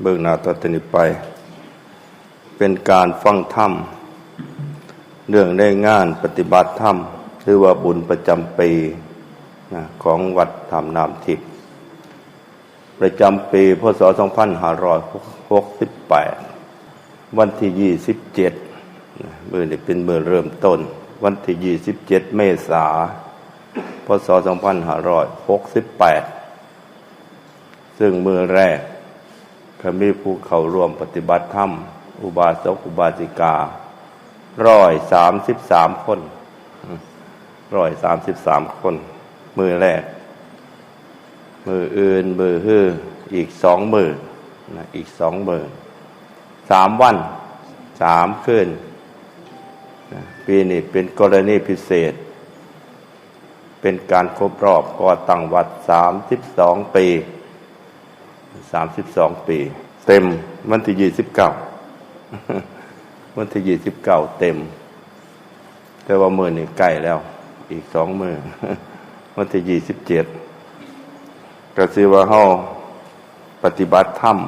เบื้องหน้าต่อจากนี้ไปเป็นการฟังธรรมเรื่องได้งานปฏิบัติธรรมหรือว่าบุญประจำปีของวัดธรรมนามทิพย์ประจำปีพ.ศ. 2568วันที่27มื้อนี้เป็นมื้อเริ่มต้นวันที่27เมษายนพ.ศ. 2568ซึ่งมื้อแรกก็มีผู้เข้าร่วมปฏิบัติธรรมอุบาสกอุบาสิกา133 คน133 คนมื้อแรกมื้ออื่นมื้อฮื้ออีก2มื้อนะอีก2มื้อ3วัน3คืนนะปีนี้เป็นกรณีพิเศษเป็นการครบรอบก่อตั้งวัด32 ปี32 ปีเต็มวันที่29วันที่29เต็มแต่ว่ามื้อนี้ใกล้แล้วอีก2มื้อวันที่27ก็คือว่าเฮาปฏิบัติธรรม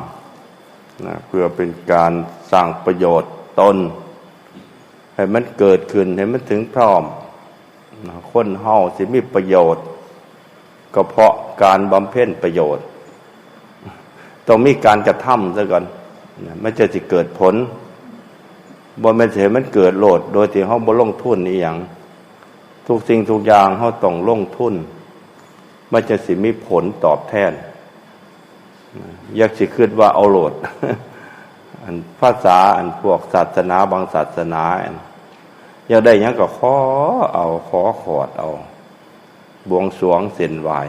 นะเพื่อเป็นการสร้างประโยชน์ตนให้มันเกิดขึ้นให้มันถึงพร้อมนะคนเฮาสิมีประโยชน์ก็เพราะการบำเพ็ญประโยชน์ต้องมีการกระทำซะก่อนมันจะสิเกิดผลบ่แม่นสิให้มันเกิดโลดโดยที่เฮาบ่ลงทุนอีหยังทุกสิ่งทุกอย่างเฮาต้องลงทุนมันจะสิมีผลตอบแทนอยากสิคิดว่าเอาโลดอันภาษาอันพวกศาสนาบางศาสนาอยากได้หยังก็ขอเอาขอขอดเอาบวงสรวงเส้นไหว้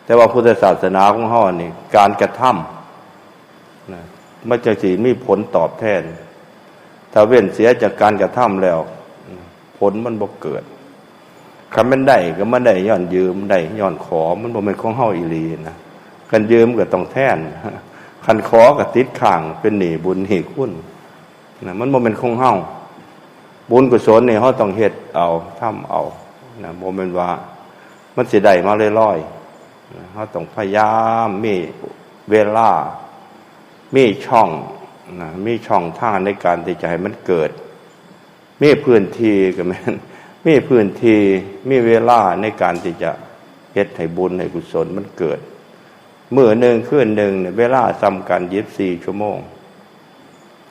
แต่ว่าพุทธศาสนาของเฮานี่การกระทำนะมันจะสิมีผลตอบแทนถ้าเว้นเสียจากการกระทำแล้วผลมันบ่เกิดคันมันได้ก็มันได้ย้อนยืมได้ย้อนขอมันบ่แม่นของเฮาอีหลีนะคันยืมก็ต้องแทนคันขอก็ติดข้างเป็นหนี้บุญหนี้คุณนะมันบ่แม่นของเฮาบุญกุศลนี่เฮาต้องเฮ็ดเอาทำเอานะบ่แม่นว่ามันสิได้มาลอยๆเฮาต้องพยายามมีเวลามีช่องนะมีช่องทางในการที่จะให้มันเกิดมีพื้นที่ก็แม่นมีพื้นที่มีเวลาในการที่จะเฮ็ดให้บุญให้กุศลมันเกิดมื้อนึงคืนนึงเนี่ยเวลาซ้ำกัน24 ชั่วโมง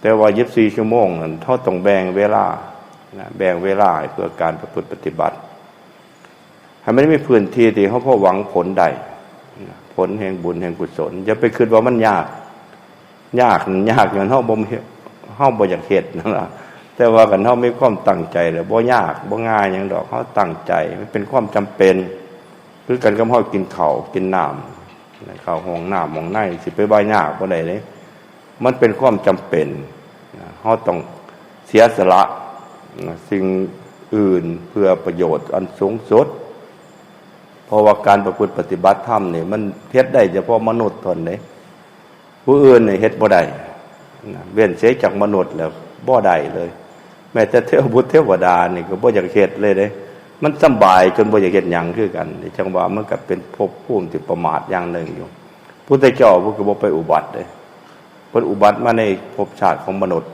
แต่ว่า24 ชั่วโมงนั้นเฮาต้องแบ่งเวลานะแบ่งเวลาเพื่อการประพฤติปฏิบัติให้มันมีพื้นที่ที่เฮาพอหวังผลได้ผลแห่งบุญแห่งกุศลอย่าไปคิดว่ามันยากอย่างเฮาบ่อยากเฮ็ดนั่นล่ะแต่ว่ากันเฮามีความตั้งใจแล้วบ่ยากบ่ง่ายหยังดอกเฮาตั้งใจมันเป็นความจำเป็นคือกันกับเฮากินข้าวกินน้ำเข้าห้องน้ำห้องในสิไปบ่ยากบ่ได้เลยมันเป็นความจำเป็นเฮาต้องเสียสละสิ่งอื่นเพื่อประโยชน์อันสูงสุดเพราะว่าการประพฤติปฏิบัติธรรมนี่มันเฮ็ดได้เฉพาะมนุษย์เท่านั้นเด้ผู้อื่นนี่เฮ็ดบ่ได้เว้นเสียจากมนุษย์แล้วบ่ได้เลยแม้แต่เทวบุตรเทวดานี่ก็บ่อยากเฮ็ดเลยเด้มันสบายจนบ่อยากเฮ็ดหยังคือกันจังว่ามันก็เป็นภพภูมิที่ประมาทอย่างหนึ่งอยู่พุทธเจ้าเพิ่นก็บ่ไปอุบัติเด้เพิ่นอุบัติมาในภพชาติของมนุษย์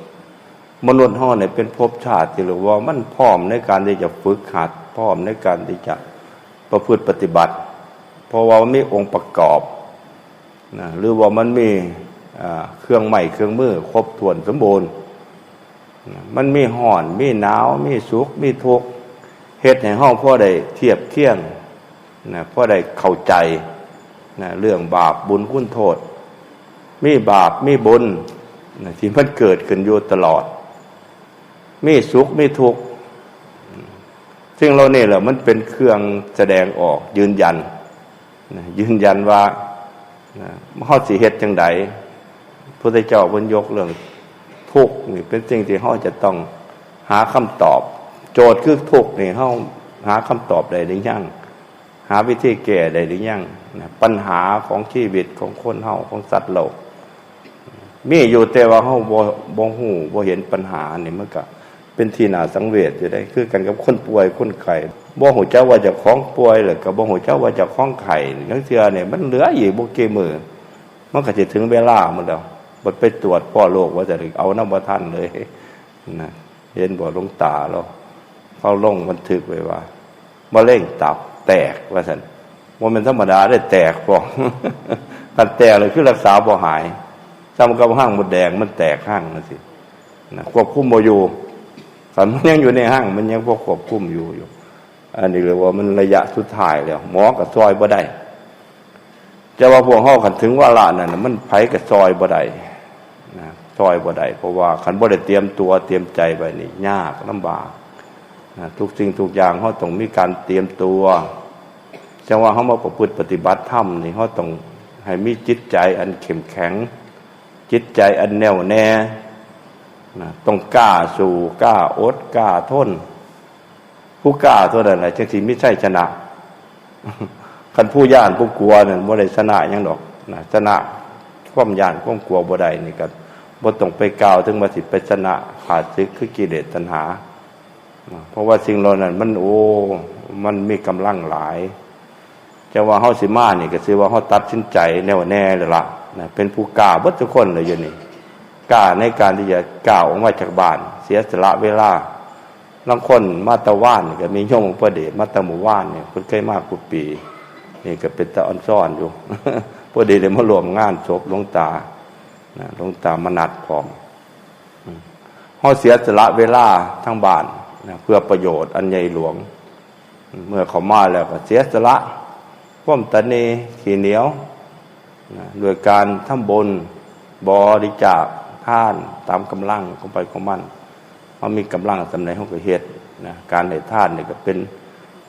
เฮาเนี่ยเป็นภพชาติที่เรียกว่ามันพร้อมในการที่จะฝึกหัดพร้อมในการที่จะประพฤติปฏิบัติเพราะว่ามันมีองค์ประกอบนะหรือว่ามันมีเครื่องไม้เครื่องมือครบถ้วนสมบูรณ์มันมีร้อนมีหนาวมีสุขมีทุกข์เฮ็ดให้เฮาพอได้เทียบเคียงนะพอได้เข้าใจนะเรื่องบาปบุญคุณโทษมีบาปมีบุญนะที่มันเกิดขึ้นอยู่ตลอดมีสุขมีทุกข์ซึ่งเราเนี่ยแหละมันเป็นเครื่องแสดงออกยืนยันว่าเฮาสิเฮ็ดจังได๋พระพุทธเจ้าเพิ่นยกเรื่องทุกข์นี่เป็นสิ่งที่เฮาจะต้องหาคำตอบโจทย์คือทุกข์นี่เฮาหาคำตอบได้หรือยังหาวิธีแก้ได้หรือยังปัญหาของชีวิตของคนเฮาของสัตว์โลกมีอยู่แต่ว่าเฮาบ่ฮู้บ่เห็นปัญหานี่มันก็เป็นที่น่าสังเวชอยู่ได้คือกันกับคนป่วยคนไข้บ่ฮู้จักว่าเจ้าของป่วยแล้วก็บ่ฮู้จักว่าเจ้าของไข้จังซี่เนี่ยมันเหลืออีกบ่กี่มื้อ มันก็จะถึงเวลาหมดแล้วบัดไปตรวจพ่อโรคว่าจะเอาน้ำบ่ทันเลยนะเห็นบ่หลวงตาเราเขาลงบันทึกไว้ว่ามะเร็งตับแตกว่าซั่นว่ามันธรรมดาได้แตกบ่คันแตกเลยคือรักษาบ่หายซ้ำกับห้างมดแดงมันแตกห้างนั่นสินะควบคุมบ่อยู่คันมันยังอยู่ในห้างมันยังควบคุมอยู่อันนี้เรียกว่ามันระยะสุดท้ายแล้วหมอก็ซอยบ่ได้แต่ว่าพวกเฮาคันถึงวาระนั้นน่ะมันไผก็ซอยบ่ได้นะซอยบ่ได้เพราะว่าคันบ่ได้เตรียมตัวเตรียมใจไว้นี่ยากลำบากนะทุกสิ่งทุกอย่างเฮาต้องมีการเตรียมตัวจังว่าเฮามาประพฤติปฏิบัติธรรมนี่เฮาต้องให้มีจิตใจอันเข้มแข็งจิตใจอันแน่วแน่นะต้องกล้าสู้กล้าอดกล้าทนผู้กล้าเท่านั้นแหละจังสิมีชัยชนะคันผู้ย่านผู้กลัวนั่นบ่ได้ชนะหยังดอกนะชนะความย่านความกลัวบ่ได้นี่ก็บ่ต้องไปกล่าวถึงว่าสิไปชนะขาดศึกคือกิเลสตัณหาเพราะว่าสิ่งเหล่านั้นมันมีกำลังหลายจะว่าเฮาสิมานี่ก็คือว่าเฮาตัดสินใจแน่วแน่เลยล่ะนะเป็นผู้กล้าเบิดทุกคนเลยอยู่นี่กล้าในการที่จะก้าวออกมาจากบ้านเสียสละเวลาบางคนมาตะว่านก็มีโยมพระเดชมาตะหมู่ว่านเนี่ยเพิ่นเคยมากุปีนี่ก็เป็นตะอ่อนซ่อนอยู่พอดีเลยมาร่วมงานศพหลวงตานะหลวงตามนัดพร้อมเฮาเสียสละเวลาทั้งบ้านนะเพื่อประโยชน์อันใหญ่หลวงเมื่อเขามาแล้วก็เสียสละความตนีขี้เหนียวนะด้วยการทำบุญบริจาคทานตามกำลังของไปของมันมันมีกำลังสำในห้องกระเฮ็ดนะการให้ทานนี่ก็เป็น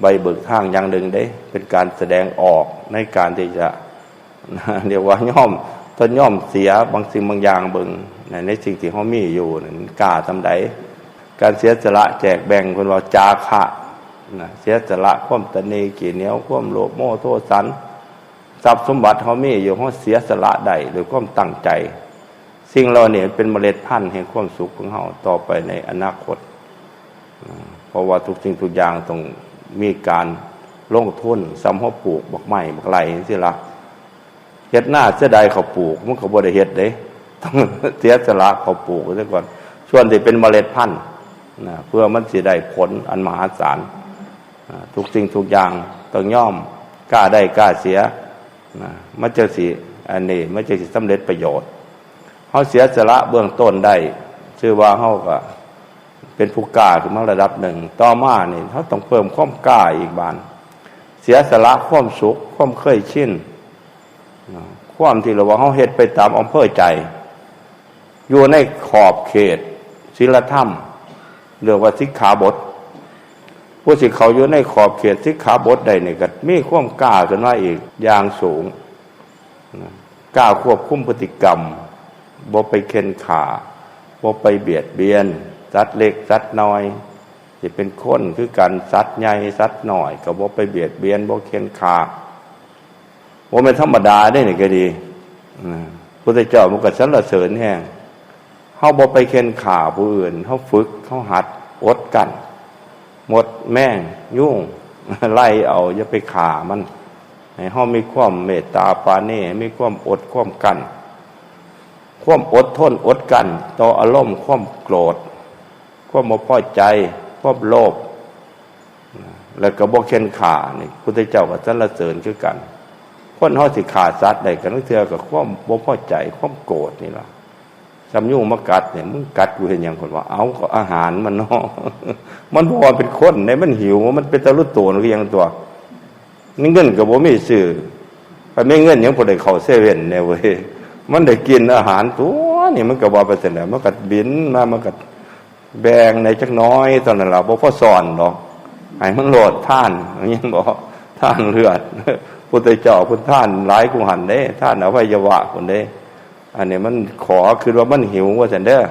ใบเบิกทางอย่างหนึ่งได้เป็นการแสดงออกในการที่จะเรียกว่าย่อมต้นย่อมเสียบางสิ่งบางอย่างเบิ่งในสิ่งที่เขามีอยู่นั่นกล้าทำใดการเสียสละแจกแบ่งคนว่าจาคะนะเสียสละความตนีขี้เหนียวความโลภโมโทสันทรัพย์สมบัติเขามีอยู่เขาเสียสละได้โดยความตั้งใจสิ่งเราเนี่ยเป็นเมล็ดพันธุ์แห่งความสุขของเราต่อไปในอนาคตเพราะว่าทุกสิ่งทุกอย่างต้องมีการลงทุนซ้ำเขาปลูกบักไม้บักไหลสิละเฮ็ดหน้าเสียดายเขาปลูกมันก็บ่ได้เฮ็ดเด้ต้องเสียสละเขาปลูกซะก่อนส่วนที่เป็นเมล็ดพันธุ์นะเพื่อมันสิได้ผลอันมหาศาลทุกสิ่งทุกอย่างต้องย่อมกล้าได้กล้าเสียนะมันจะสิอันนี้มันจะสิสำเร็จประโยชน์เฮาเสียสละเบื้องต้นได้ชื่อว่าเฮาก็เป็นผู้กล้าขึ้นมาระดับหนึ่งต่อมานี่เฮาต้องเพิ่มความกล้าอีกบานเสียสละความสุขความเคยชินความที่เราว่าเฮาเฮ็ดไปตามอำเภอใจอยู่ในขอบเขตศีลธรรมเรียกว่าสิกขาบทผู้สิเขาอยู่ในขอบเขตสิกขาบทใดนี่ก็มีความกล้าขึ้นมาอีกอย่างสูงกล้าควบคุมพฤติกรรมบ่ไปเค้นขาบ่ไปเบียดเบียนสัตว์เล็กสัตว์น้อยที่เป็นคนคือกันสัตว์ใหญ่สัตว์น้อยก็บ่ไปเบียดเบียนบ่เค้นขาบ่แม่นธรรมดาได้นี่ก็ดีพุทธเจ้ามันก็สรรเสริญแฮงเฮาบ่ไปเค้นขาผู้อื่นเฮาฝึกเฮาหัดอดกันหมดแม่งยุ่งไล่เอาอย่าไปฆ่ามันให้เฮามีความเมตตาปราณีมีความอดความกันความอดทนอดกันต่ออารมณ์ความโกรธความบ่พอใจความโลภแล้วก็บ่เค้นฆ่านี่พุทธเจ้าก็สรรเสริญคือกันคนเฮาสิฆ่าสัตว์ได้ก็ต้องเทื่อกับความบ่พอใจความโกรธนี่ล่ะจำยุ่งมากัดเนี่ยมึงกัดกูเห็นหยังคนว่าเอาก็อาหารมันเนาะมันบ่ว่าเป็นคนในมันหิวมันเป็นตะลุโตนคือหยังตัวนี่เงินก็บ่มีซื้อไปไม่เงินหยังบ่ได้เข้าเซเว่นแน่เว้ยมันได้กินอาหารตัวนี่มันก็บ่ไปซั่นแหละมันก็บินมามันก็แบ่งในจักน้อยตอนนั้นล่ะบ่พอสอนดอกให้มันโลดท่านอย่างนี้บ่ท่านเลือดพุทธเจ้าพุทธท่านหลายกูหันเด้ท่านอวัยวะพุ่นเด้อันนี้มันขอคือว่ามันหิวว่าซั่นเด้อ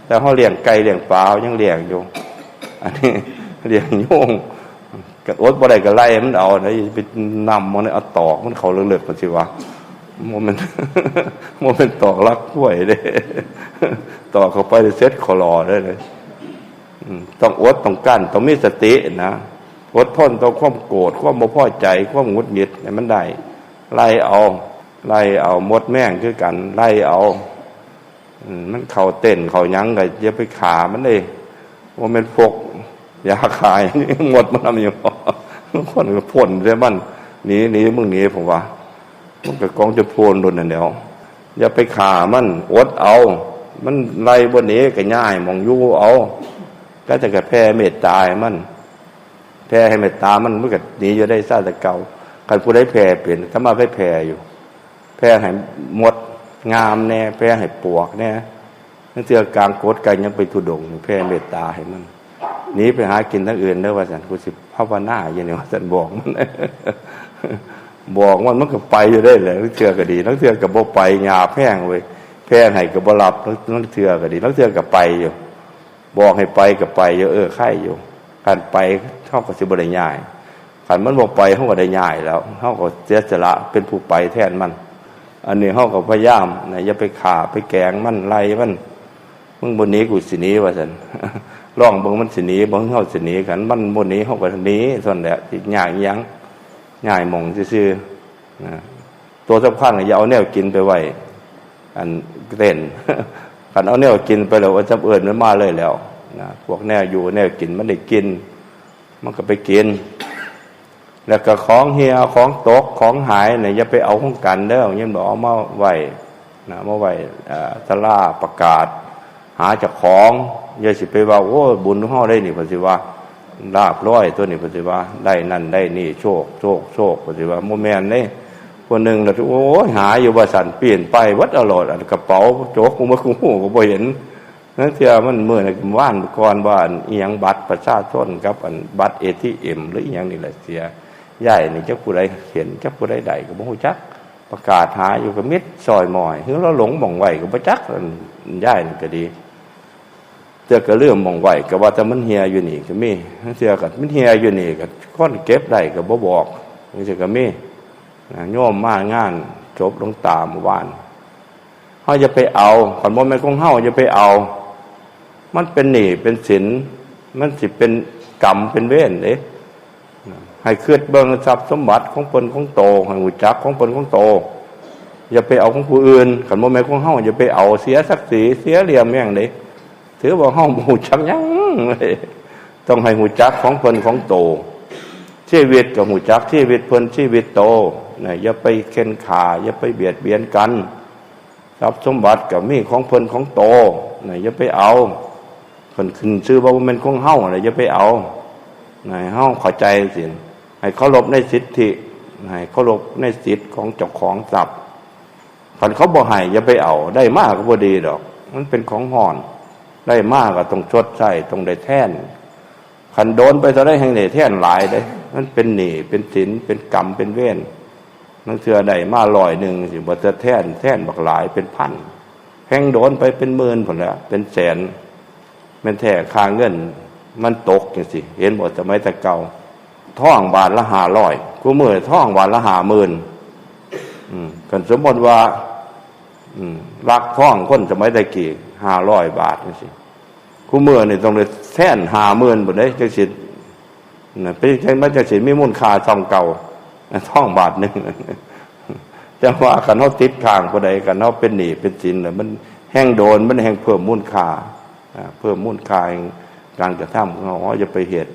แต่เฮาเลี้ยงไก่เลี้ยงปลายังเลี้ยงอยู่อันนี้เลี้ยงโยงก็อดบ่ได้ก็ไล่มันเอาได้ไปนำมันเอาตอกมันเข้าเลือดๆพุ่นสิวะโมเมนต์ตอกลักกล้วยเด้ตอกเข้าไปเซ็ตคอรอได้เลยต้องอดต้องกั้นต้องมีสตินะอดทนต่อความโกรธความบ่พอใจความหงุดหงิดให้มันได้ไล่เอา ไล่เอามดแม่งคือกันไล่เอามันเข่าเต้นเข่ายั้งก็อย่าไปขามันเลยว่ามันพกยาขายนี่หมดมันทำอยู่คนก็พ่นใช่มันหนีมึงหนีผมว่ามันก็กองจะโพนโดนนั่นเดียวอย่าไปขามันอดเอามันไล่บนนี้ก็ง่ายมองยู่เอาก็จะกระแพ้เมตตามันแพ้ให้เมตตามันก็หนีอยู่ได้ซาแต่เก่าใครผู้ใดแพ้เปลี่ยนถ้ามาแพ้อยู่แพ้ให้หมดงามแน่แพ้ให้ปวกแน่นั่นเสือกลางโกดกันยังไปทุดงแพ้เมตตาให้มันหนีไปหากินทั้งอื่นเด้อว่าสันกูสิภาวนาอย่างนี้ว่าสันบอกมันบอกมันก็ไปอยู่ได้เลยนักเสือก็ดีนักเสือกับบ่ไปหยาแพงเว้ยแพงให้กับบ่หลับนักเสือก็ดีนักเสือกับไปอยู่บอกให้ไปกับไปอยู่ไข่อยู่การไปเท่ากับสิบ่ได้ง่ายขันมันบอกไปเท่ากับได้ง่ายแล้วเท่ากับเสียสละเป็นผู้ไปแทนมันอันนี้เท่ากับพยายามนะอย่าไปขาไปแกงมันไล่มันมึงบนนี้กูสินี้ว่าสันร้องเบิ่งมันสินี้เบิ่งเฮาสินี้กันมันบนนี้เฮาก็นี้ส่วนแหละสิง่ายยังง่ายมองซื่อๆนะตัวสำคัญอย่าเอาแนวกินไปไว้อันเต้นคันเอาแนวกินไปแล้วว่าจำเอิญมันมาเลยแล้วนะพวกแนวอยู่แนวกินมันได้กินมันก็ไปกินแล้วก็ของเหี่ยของตกของหายเนี่ยอย่าไปเอาของกันเด้อยังบอกเอามาไว้นะมาไว้ศาลาประกาศหาเจ้าของอย่าสิไปว่าโอ้บุญเฮาได้นี่เพิ่นสิว่าลาภร้อยตัวนี้เพิ่นสิว่าได้นั่นได้นี่โชคเพิ่นสิว่าบ่แม่นเด้คนนึงน่ะโอ้ยหาอยู่ว่าสั่นเปลี่ยนไปวัดอร่อยอันกระเป๋าโจกกูบ่ฮู้ก็บ่เห็นนั่นเทื่อมันมื้อนั้นว่านก่อนว่าอีหยังบัตรประชาชนกับอันบัตร ATM หรืออีหยังนี่แหละเสียใหญ่นี่จักผู้ใดเห็นจักผู้ใดใดก็บ่ฮู้จักประกาศหาอยู่ก็มิดซอยหมอยคือเราหลงหม่องไว้ก็บ่จักใหญ่นี่ก็ดีเทื่อก็เรื่องหม่องไว้ก็ว่าแต่มันเหี่ยอยู่นี่ก็มีเทื่อก็มันเหี่ยอยู่นี่ก็คนเก็บได้ก็บ่บอกนี่สิก็มีโยมมางานจบลงตามเมื่อวานเฮาจะไปเอาคันบ่แม่นของเฮาจะไปเอามันเป็นหนี้เป็นสินมันสิเป็นกรรมเป็นเวรเด้ให้คิดเบิ่งทรัพย์สมบัติของเพิ่นของโตให้รู้จักของเพิ่นของโตอย่าไปเอาของผู้อื่นคันบ่แม่นของเฮาอย่าไปเอาเสียศักดิ์ศรีเสียเหลี่ยมแม่งเด้ถือว่าเฮาบ่รู้จักหยังเลยต้องให้รู้จักของเพิ่นของโตชีวิตก็รู้จักชีวิตเพิ่นชีวิตโตนะอย่าไปเค้นขาอย่าไปเบียดเบียนกันทรัพย์สมบัติก็มีของเพิ่นของโตนะอย่าไปเอาเพิ่นขึ้นชื่อว่ามันของเฮาน่ะอย่าไปเอานะเฮาเข้าใจสิให้เคารพในสิทธิให้เคารพในสิทธิ์ของเจ้าของทรัพย์คันเขาบ่ให้อย่าไปเอาได้มากก็บ่ดีดอกมันเป็นของห่อนได้มากก็ต้องชดใช้ต้องได้แทนคันโดนไปเท่าใดแห่งได้แทนหลายเด้มันเป็นหนี้เป็นสินเป็นกรรมเป็นเวรนั่นเทื่อได้มา100นึงสิบ่จะแทนบักหลายเป็นพันแห่งโดนไปเป็นหมื่นพุ่นแล้วเป็นแสนแม่นแท้ค่าเงินมันตกจังซี่เห็นบ่สมัยแต่เก่าทองบาทละ500กูมื้อทองบาทละ50,000กันสมมุติว่ารักทองคนสมัยแต่กี้500บาทจังซี่กูมื้อนี่ต้องได้แสน50,000บ่ได้จังซี่น่ะเป็นจังมันจังสิมีมูลค่าซ่อมเก่าทองบาทนึงแต่ว่าคันเฮาติดข้างผู้ใดคันเฮาเป็นหนี้เป็นสินแล้วมันแห่งโดนมันแห่งเพิ่มมูลค่าเพิ่มมูลค่าการกระทำของเฮาอย่าไปเฮ็ด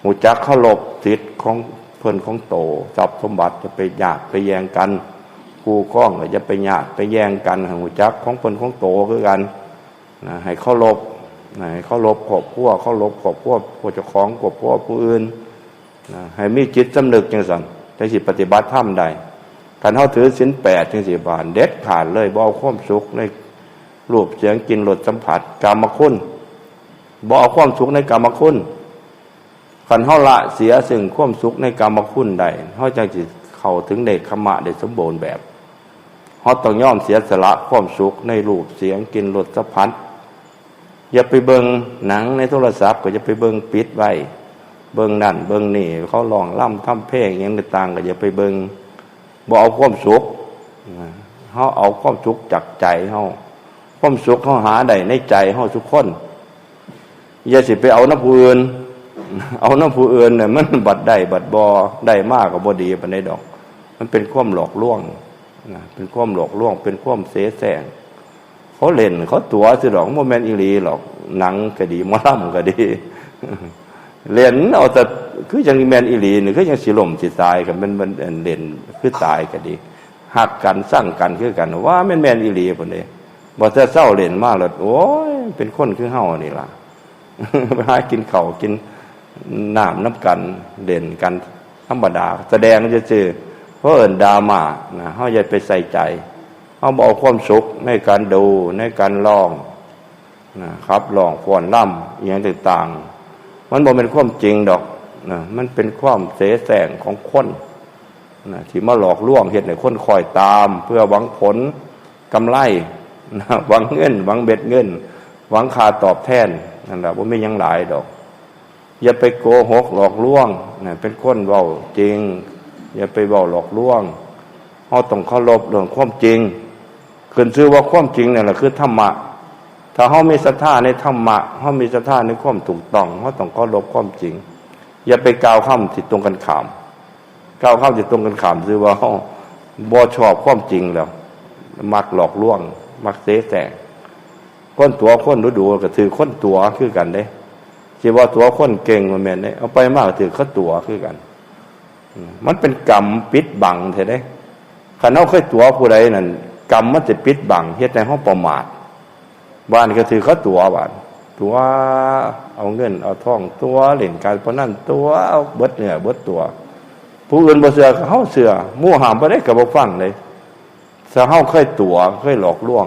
หูจักเคารพสิทธิ์ของเพิ่นของโตทรัพย์สมบัติจะไปญาติไปแย่งกันคู่ครองก็จะไปญาติไปแย่งกันหูจักของเพิ่นของโตคือกันให้เคารพให้เคารพครอบครัวเคารพครอบครัวผู้เจ้าของครอบครัวผู้อื่นให้มีจิตสำนึกจังซั่นจังสิปฏิบัติธรรมได้คันเฮาถือศีล8จังสิบาทเด็ดขาดเลยบ่เอาความสุขในรูปเสียงกลิ่นรสสัมผัสกามคุณบ่เอาความสุขในกามคุณคันเฮาละเสียซึ่งความสุขในกามคุณได้เฮาจังสิเข้าถึงเนกขมะได้สมบูรณ์แบบเฮาต้องยอมเสียสละความสุขในรูปเสียงกลิ่นรสสัมผัสอย่าไปเบิ่งหนังในโทรศัพท์ก็อย่าไปเบิ่งปิดไว้เบิ่งนั่นเบิ่งนี่เขาร้องร่ำทำเพลงอย่างต่างๆก็อย่าไปเบิ่งบ่เอาความสุขเฮาเอาความสุขจากใจเฮาความสุขเฮาหาได้ในใจเฮาทุกคนอย่าสิไปเอาน้ำผู้อื่นเอาน้ำผู้อื่นเนี่ยมันบัดได้บัดบ่ได้มากก็บ่ดีปานใดดอก มันเป็นความหลอกลวงนะเป็นความหลอกลวงเป็นความเสแสร้งเขาเล่นเขาตัวสิหรอกโมเมนต์อีหลีหรอกหนังก็ดีหมอลำก็ดีเล่นเอาแต่คือยังแมนอีหลีนี่คือยังสิล่มสิตายกันมันเล่นคือตายก็ดีหักกันสร้างกันคือกันว่าแมนอีหลีพุ่นเด้บ่จะเศร้าเล่นมากแล้วโอ้ยเป็นคนคือเฮานี่ล่ะไปหากินข้าวกินน้ำน้ำกันเล่นกันธรรมดาแสดงจะเจอเพราะเอิ้นดราม่านะเฮาอย่าไปใส่ใจเฮาบ่เอาความสุขในการดูในการร้องนะครับร้องฟ้อนร่ำอีหยังต่างๆมันบ่เป็นความจริงดอกนะมันเป็นความเสแสร้งของคนนะที่มาหลอกลวงเฮ็ดให้คนคอยตามเพื่อหวังผลกำไรนะหวังเงินหวังเบ็ดเงินหวังค่าตอบแทนนั่นล่ะบ่มีหยังหลายดอกอย่าไปโกหกหลอกลวงนะเป็นคนเว้าจริงอย่าไปเว้าหลอกลวงเฮาต้องเคารพเรื่องความจริงขึ้นชื่อว่าความจริงนั่นแหละคือธรรมะถ้าเฮามีศรัทธาในธรรมะเฮามีศรัทธาในความถูกต้องเฮาต้องเคารพความจริงอย่าไปกล่าวคำที่ตรงกันข้ามกล่าวคำที่ตรงกันข้ามคือว่าเฮาบ่ชอบความจริงแล้วมักหลอกลวงมักเสแสร้งคนตัวคนดูก็ถือคนตัวคือกันเด้สิว่าตัวคนเก่งว่าแม่นเด้เอาไปมากถือเขาตัวคือกันมันเป็นกรรมปิดบังแท้เด้คันเฮาเคยตัวผู้ใดนั่นกรรมมันจะปิดบังเฮ็ดให้เฮาประมาทบ้านก็ถือเขาตัวบ้านตัวเอาเงินเอาทองตัวเล่นการพนันตัวเอาเบิดเนื้อเบิดตัวผู้อื่นบ่เชื่อเฮาเชื่อหมู่ห้ามบ่ได้ก็บ่ฟังเลยถ้าเฮาเคยตัวเคยหลอกลวง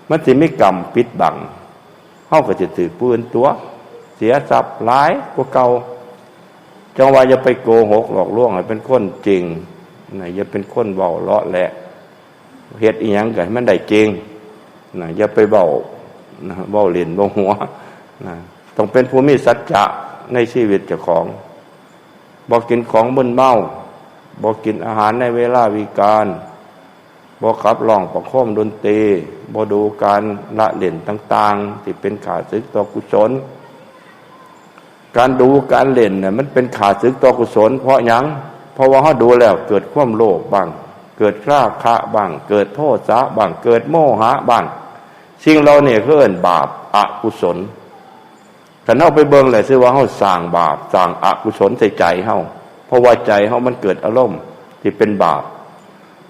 มันสิมีกรรมปิดบังเฮาก็จะถือผู้อื่นตัวเสียทรัพย์หลายกว่าเก่าจังว่าอย่าไปโกหกหลอกลวงให้เป็นคนจริงนะอย่าเป็นคนเว้าเลาะแหละเฮ็ดอีหยังก็ให้มันได้จริงนะอย่าไปเว้านะเว้าเล่นเว้าหัวนะต้องเป็นผู้มีสัจจะในชีวิตเจ้าของบ่กินของมึนเมาบ่กินอาหารในเวลาวิกาลบ่ขับร้องประโคมดนตรีบ่ดูการละเล่นต่างๆที่เป็นข้าศึกต่อกุศลการดูการเล่นเนี่ยมันเป็นข้าศึกต่อกุศลเพราะหยังเพราะว่าเฮาดูแล้วเกิดความโลภบ้างเกิดราคะบ้างเกิดโทสะบ้างเกิดโมหะบ้างสิ่งเหล่านี้คือเอิ้นบาปอกุศลถ้าเฮาไปเบิ่งแล้วชื่อว่าเฮาสร้างบาปสร้างอกุศลใส่ใจเฮาเพราะว่าใจเฮามันเกิดอารมณ์ที่เป็นบาป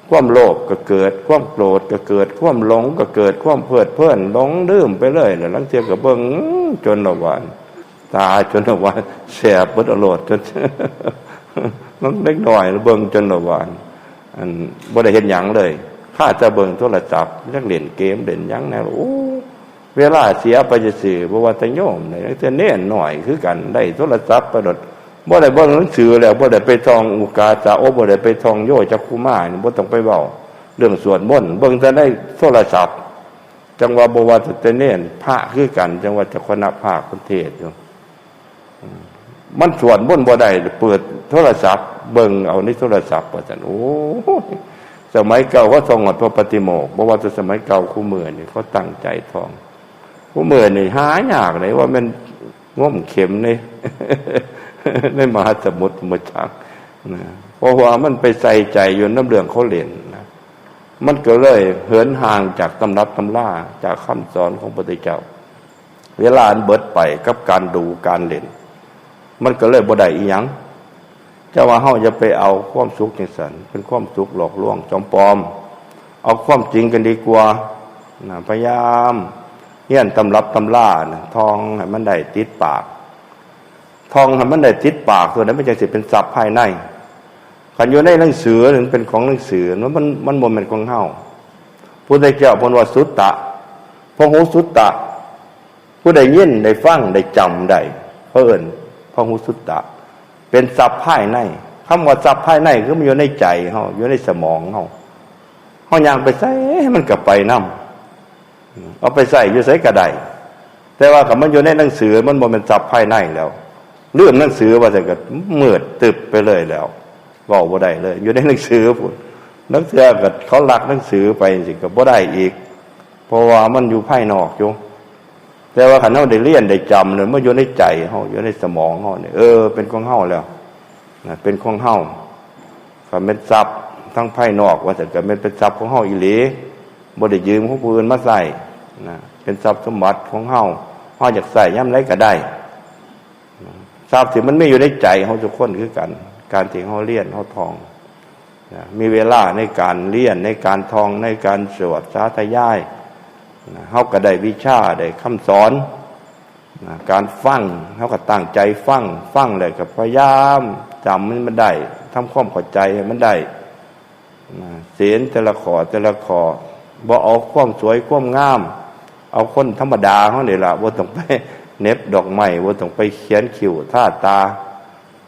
ความโลภก็เกิดความโกรธก็เกิดความหลงก็เกิดความเพลิดเพลินหลงลืมไปเลยแล้วลังเทียก็เบิ่งจนละวันตาจนละวันแสบเบิดอรรถจนมันเล็กน้อยเบิ่งจนละวันอันบ่ได้เห็นหยังเลยข้าจะเบิ่งโทรศัพท์จักเล่นเกมเล่นหยังแนวโอ้เวลาเสียไปจะซื่อบ่ว่าแต่โยมนี่แต่เน้นหน่อยคือกันได้โทรศัพท์ไปดดบ่ได้เบิ่งหนังสือแล้วบ่ได้ไปท่องอุกาจาโอบ่ได้ไปท่องโยจักขุมานี่บ่ต้องไปเว้าเรื่องสวดมนต์เบิ่งแต่ในโทรศัพท์จังว่าบ่ว่าแต่เน้นพระคือกันจังว่าจะคณะภาคประเทศอยู่มันสวดมนต์บ่ได้เปิดโทรศัพท์เบิ่งเอาในโทรศัพท์ว่าซั่นโอ้สมัยเก่าเขาท่องหมดพระปฏิโมกข์บ่ว่าแต่สมัยเก่าคู่มื้อนี่เขาตั้งใจท่องคู่มื้อนี่หายากเลยว่ามันง่มเข็มนี่ในมหาสมุทรมจักนะเพราะว่ามันไปใส่ใจอยู่น้ำเรื่องเขาเล่นนะมันก็เลยเหินห่างจากตำรับตำราจากคำสอนของพระพุทธเจ้าเวลาอันเบิดไปกับการดูการเล่นมันก็เลยบ่ได้อีหยังจะว่าเฮาจะไปเอาความสุขจังซั่นเป็นความสุขหลอกลวงจอมปลอมเอาความจริงกันดีกว่านะพยายามเรียนตำรับตำรานะท่องให้มันได้ติดปากท่องให้มันได้ติดปากตัวนั้นมันจะสิเป็นศัพท์ภายในคันอยู่ในหนังสือหรือเป็นของหนังสือมันบ่แม่นของเฮาพุทธเจ้าเพิ่นว่าสุตตะพหูสุตตะผู้ใดยินได้ฟังได้จำได้เพิ่นพหูสุตตะเป็นศัพท์ภายในคำว่าศัพท์ภายในคือมันอยู่ในใจเฮาอยู่ในสมองเฮาย่างไปใส่มันก็ไปนำเอาไปใส่อยู่ไสก็ได้แต่ว่าคันมันอยู่ในหนังสือมันบ่แม่นศัพท์ภายในแล้วเรื่องหนังสือว่าซั่นก็มืดตึบไปเลยแล้วเว้าบ่ได้เลยอยู่ในหนังสือพุ่นนักเทื่อก็เขาลักหนังสือไปสิก็บ่ได้อีกเพราะว่ามันอยู่ภายนอกอยู่แต่ว่าคันเฮาได้เรียนได้จำเนี่ยมันอยู่ในใจเฮาอยู่ในสมองเฮาเนี่ยเป็นของเฮาแล้วนะเป็นของเฮาคันเป็นทรัพย์ ทั้งภายนอกว่าจะเกิดเป็นทรัพย์ของเฮาอีหลีบ่ได้ยืมของผู้อื่นมาใส่นะเป็นทรัพย์สมบัติของเฮาอยากใส่ย่ำไรก็ได้ทรัพย์ที่มันไม่อยู่ในใจเฮาทุกคนคือกันการที่เฮาเรียนเฮาท่องนะมีเวลาในการเรียนในการท่องในการสวดสาธยายนะเฮาก็ได้วิชาได้คำสอนนะการฟังเฮาก็ตั้งใจฟังเลยก็พยายามจำมันได้ทำความเข้าใจให้มันได้นะศีลแต่ละข้อบ่เอาความสวยความงามเอาคนธรรมดาเฮานี่ล่ะบ่ต้องไปเน็บดอกไม้บ่ต้องไปเขียนคิ้วทาตา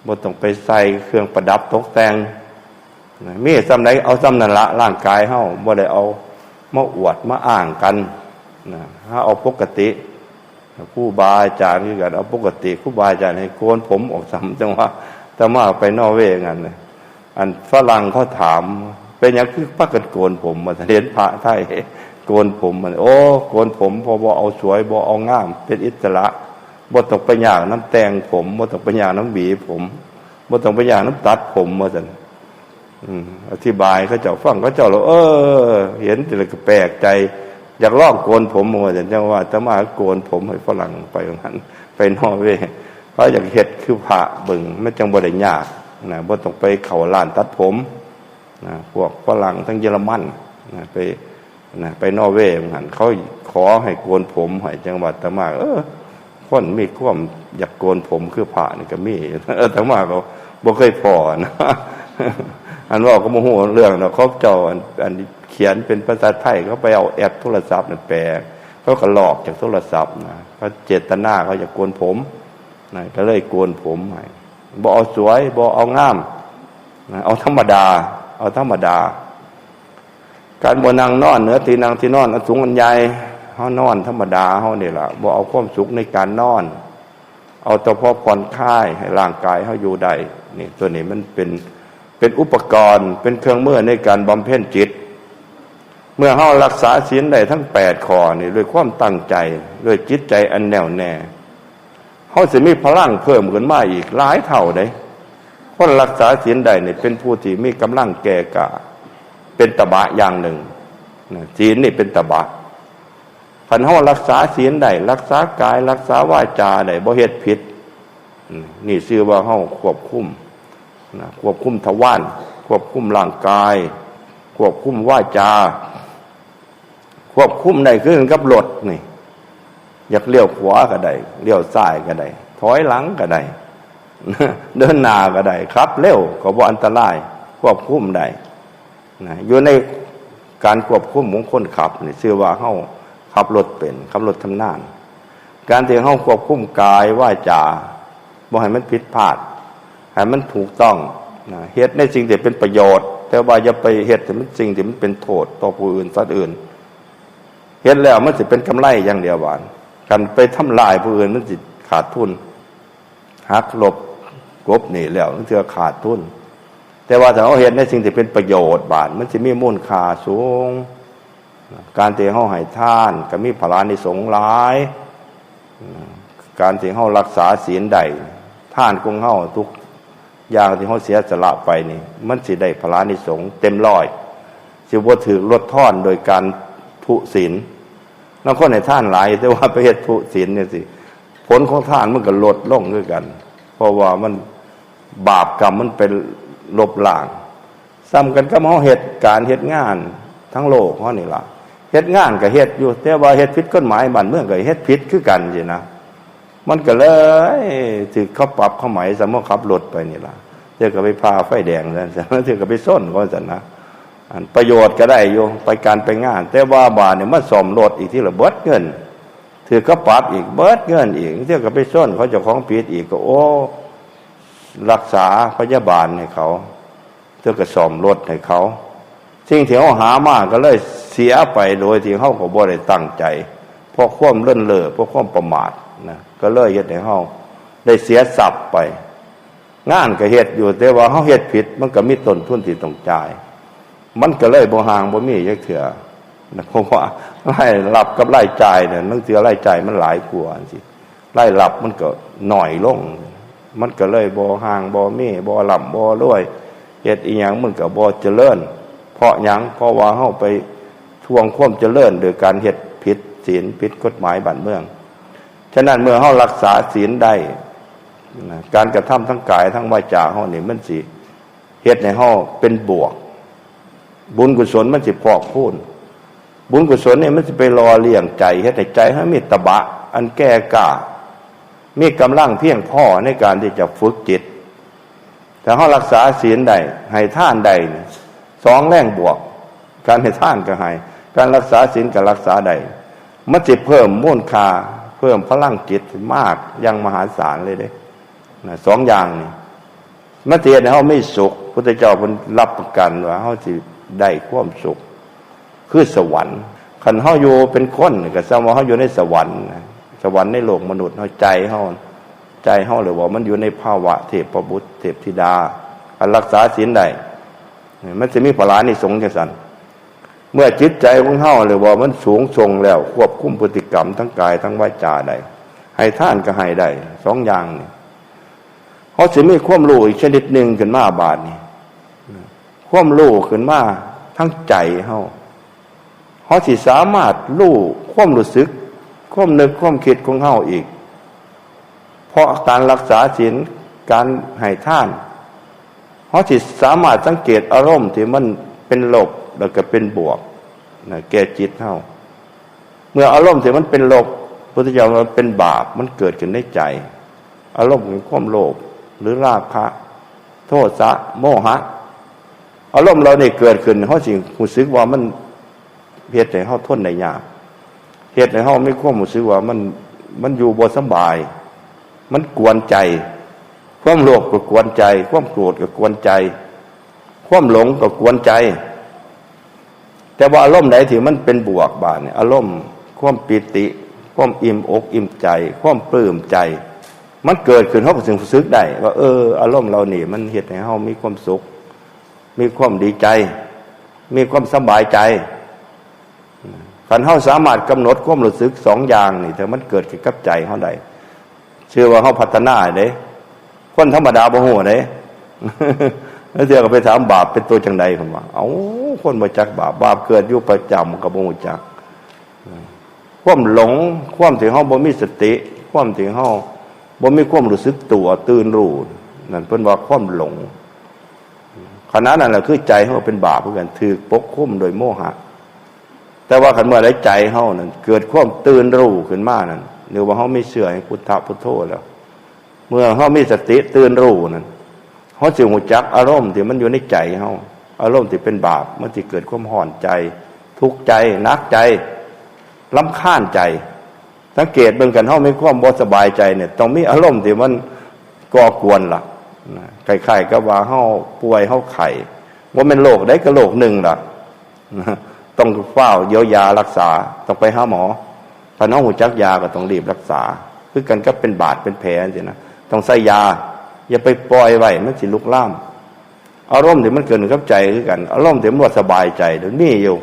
บ่ต้องไปใส่เครื่องประดับตกแต่งนะมีซ้ำใดเอาซ้ำนั่นละร่างกายเฮาบ่ได้เอามาอวดมาอ้างกันนะถ้าเอาปกติครูบาอาจารย์คือกันเอาปกติครูบาอาจารย์ให้โกนผมออกซ้ำจังว่าแต่มาไปนอร์เวย์งั้นน่ะอันฝรั่งเขาถามเป็นหยังคือพากันโกนผมมาเรียนพระไทยโกนผมมันโอ้โกนผมพอบ่เอาสวยบ่เอางามเป็นอิสระบ่ต้องไปย่างน้ำแต่งผมบ่ต้องไปย่างน้ำหวีผมบ่ต้องไปย่างน้ำตัดผมว่าซั่นอธิบายเขาเจ้าฟังเขาเจ้าแล้วเห็นแต่ละก็แปลกใจอยากลองโกนผมว่าซั่นจังว่าอาตมาโกนผมให้ฝรั่งไปงั้นไปนอร์เวย์เขาอยากเฮ็ดคือพระเบิ่งมันจังบ่ได้ยากนะบ่ต้องไปเข้าร้านตัดผมนะพวกฝรั่งทั้งเยอรมันนะไปนอร์เวย์งั้นเขาขอให้โกนผมให้จังหวัดอาตมาคนมีความอยากโกนผมคือพระนี่ก็มีอาตมาก็บ่เคยพอนะอันว่าก็บ่ฮู้เรื่องเนาะเขาเจ้าอันเขียนเป็นภาษาไทยเขาไปเอาแอปโทรศัพท์นั่นแปลเขาก็หลอกจากโทรศัพท์นะเขาเจตนาเขาอยากโกนผมนะก็เลยโกนผมให้บ่เอาสวยบ่เอางามนะเอาธรรมดาการบ่นั่งนอนเหนือที่นั่งที่นอนอันสูงอันใหญ่เฮานอนธรรมดาเฮานี่ล่ะบ่เอาความสุขในการนอนเอาแต่พอผ่อนคลายให้ร่างกายเฮาอยู่ได้นี่ตัวนี้มันเป็นอุปกรณ์เป็นเครื่องมือในการบำเพ็ญจิตเมื่อเฮารักษาศีลได้ทั้ง8ข้อนี่ด้วยความตั้งใจด้วยจิตใจอันแน่วแน่เฮาสิมีพลังเพิ่มขึ้นมาอีกหลายเท่าเด้คนรักษาศีลได้นี่เป็นผู้ที่มีกำลังแก่กล้าเป็นตบะอย่างหนึ่งศีลนี่เป็นตบะคันเฮารักษาศีลได้รักษากายรักษาวาจาได้บ่เฮ็ดผิดนี่ชื่อว่าเฮาควบคุมทวารควบคุมร่างกายควบคุมวาจาควบคุมได้คือกับรถนี่อยากเลี้ยวขวาก็ได้เลี้ยวซ้ายก็ได้ถอยหลังก็ได้เดินหน้าก็ได้ครับเร็วก็บ่อันตรายควบคุมได้นะอยู่ในการควบคุมของคนขับนี่ชื่อว่าเฮาขับรถเป็นขับรถชำนาญการที่เฮาควบคุมกายวาจาบ่ให้มันผิดพลาดให้มันถูกต้องนะเฮ็ดในสิ่งที่เป็นประโยชน์แต่ว่าอย่าไปเฮ็ดแต่มันสิ่งที่มันเป็นโทษต่อผู้อื่นสัตว์อื่นเฮ็ดแล้วมันสิเป็นกำไรอย่างเดียวว่ากันไปทำลายผู้อื่นมันสิขาดทุนหักลบกบหนีแล้วมันจะขาดทุนแต่ว่าถ้าเราเห็นในสิ่งที่เป็นประโยชน์บาทมันจะมีมูลค่าสูงการที่เราให้ทานก็มีพลานิสงส์หลายการที่เรารักษาศีลได้ทานของเราทุกอย่างที่เราเสียสละไปนี่มันสิได้พลานิสงส์เต็มร้อยสิบ่ถูกลดทอนโดยการทุศีลแล้วคนให้ทานหลายแต่ว่าไปเฮ็ดทุศีลเนี่ยสิผลของทานมันก็ลดลงด้วยกันเพราะว่ามันบาปกรรมมันเป็นลบล้างซ้ำกันกับเฮาเฮ็ดการเฮ็ดงานทั้งโลกเฮานี่ล่ะเฮ็ดงานก็เฮ็ดอยู่แต่ว่าเฮ็ดผิดกฎหมายบ้านเมืองก็เฮ็ดผิดคือกันสินะมันก็เลยถูกเขาปรับเขาหมายสมมุติขับรถไปนี่ล่ะเดี๋ยวก็ไปพาไฟแดงซั่นเดี๋ยวก็ไปส้นเขาซั่นนะอันประโยชน์ก็ได้อยู่ไปการไปงานแต่ว่าบาดเนี่ยมาซ่อมรถอีกที่ละเบิดเงินถือก็ปรับอีกเบิดเงินอีกเดี๋ยวก็ไปส้นเขาเจ้าของผิดอีกก็โอ้รักษาพยาบาลให้เขาเพื่อก็ซ่อมรถให้เขาสิ่งที่เขาหามาก็เลยเสียไปโดยที่เขาก็บ่ได้ตั้งใจเพราะความเลิ่นเล่อเพราะความประมาทนะก็เลยเฮ็ดให้เขาได้เสียทรัพย์ไปงานก็เฮ็ดอยู่แต่ว่าเขาเฮ็ดผิดมันก็มีต้นทุนที่ต้องจ่ายมันก็เลยบ่ห่างบ่มีจักเทื่อนะเพราะว่ารายรับกับรายจ่ายเนี่ยนั่นเทื่อรายจ่ายมันหลายกว่าสิรายรับมันก็น้อยลงมันก็เลยบ่ห่างบ่มีบ่ล่ำบ่รวยเฮ็ดอีหยังมันก็บ่เจริญ เพราะหยังเพราะว่าเฮาไปทวงความเจริญโดยการเฮ็ดผิดศีลผิดกฎหมายบ้านเมืองฉะนั้นเมื่อเฮารักษาศีลได้การกระทำทั้งกายทั้งวาจาเฮานี่มันสิเฮ็ดให้เฮาเป็นบวกบุญกุศลมันสิพอกพูนบุญกุศลนี่มันสิไปรอเลี้ยงใจเฮ็ดให้ใจเฮามีตบะอันแก่กล้ามีกำลังเพียงพอในการที่จะฝึกจิตถ้าเฮารักษาศีลได้ให้ทานได้สองแรงบวกการให้ทานก็ให้การรักษาศีลก็รักษาได้มันสิเพิ่มมูลค่าเพิ่มพลังจิตมากอย่างมหาศาลเลยเด้สองอย่างนี่มันสิเฮ็ดให้เฮามีสุขพุทธเจ้าเพิ่นรับประกันว่าเฮาสิได้ความสุขคือสวรรค์คันเฮาอยู่เป็นคนก็แสดงว่าเฮาอยู่ในสวรรค์สวรรค์ในโลกมนุษย์เฮาใจเฮาหรือว่ามันอยู่ในภาวะเทพบุตรเทพธิดาอันรักษาศีลได้มันจะมีพลานิสงส์จังซั่นเมื่อจิตใจของเฮาหรือว่ามันสูงส่งแล้วควบคุมพฤติกรรมทั้งกายทั้งวาจาได้ให้ทานก็ให้ได้สองอย่างนี่เฮาสิมีความรู้อีกชนิดหนึ่งขึ้นมาบาดนี้ความรู้ขึ้นมาทั้งใจเฮาสิสามารถรู้ความรู้สึกความนึกความคิดของเฮาอีกเพราะการรักษาศีลการให้ทานเฮาสิสามารถสังเกตอารมณ์ที่มันเป็นลบแล้วก็เป็นบวกแก่จิตเฮาเมื่ออารมณ์ที่มันเป็นลบพุทธเจ้าว่าเป็นบาปมันเกิดขึ้นในใจอารมณ์ของความโลภหรือราคะโทสะโมหะอารมณ์เราเนี่ยเกิดขึ้นเฮาสิรู้สึกว่ามันเฮ็ดให้เฮาทนได้ยากเฮ็ดให้เฮามีความรู้สึกว่ามันอยู่บ่สบายมันกวนใจความโลภก็กวนใจความโกรธก็กวนใจความหลงก็กวนใจแต่ว่าอารมณ์ไหนที่มันเป็นบวกบาดเนี่ยอารมณ์ความปิติความอิ่มอกอิ่มใจความปลื้มใจมันเกิดขึ้นเฮาก็สิรู้สึกได้ว่าอารมณ์เรานี่มันเฮ็ดให้เฮามีความสุขมีความดีใจมีความสบายใจคันเฮาสามารถกำหนดความรู้สึกสองอย่างนี่ถ้ามันเกิดขึ้นกับใจเฮาได้ชื่อว่าเฮาพัฒนาเด้คนธรรมดาบ่ฮู้เด้แล้วเดี๋ยวก็ไปถามบาปเป็นตัวจังใดเพิ่นว่าเอ้าคนบ่จักบาปเกิดอยู่ประจำก็บ่ฮู้จักความหลงความที่เฮาบ่มีสติความที่เฮาบ่มีความรู้สึกตัวตื่นรู้นั่นเพิ่นว่าความหลงขณะนั้นแหละคือใจเฮาเป็นบาปเหมือนกันถูกปกคลุมโดยโมหะแต่ว่าคันเมื่อใดใจเฮานั่นเกิดความตื่นรู้ขึ้นมานั่นหรือว่าเฮามีเชื่อให้พุทธะพุทโธแล้วเมื่อเฮามีสติตื่นรู้นั่นเฮาสิรู้จักอารมณ์ที่มันอยู่ในใจเฮาอารมณ์ที่เป็นบาปมันสิเกิดความร้อนใจทุกข์ใจหนักใจรำคาญใจสังเกตเบิ่งกันเฮามีความบ่สบายใจเนี่ยต้องมีอารมณ์ที่มันก่อกวนล่ะคล้ายๆกับว่าเฮาป่วยเฮาไข้บ่แม่นโรคใดก็โรคหนึ่งล่ะต้องเฝ้าเยียวยารักษาต้องไปหาหมอถ้าน้องหูจักยาก็ต้องรีบรักษาคือกันก็เป็นบาดเป็นแผลจังซี่นะต้องใส่ยาอย่าไปปล่อยไว้มันสิลุกลามอารมณ์ที่มันเกิดกับใจคือกันอารมณ์ที่มันบ่สบายใจเดี๋ยวนี้อยู่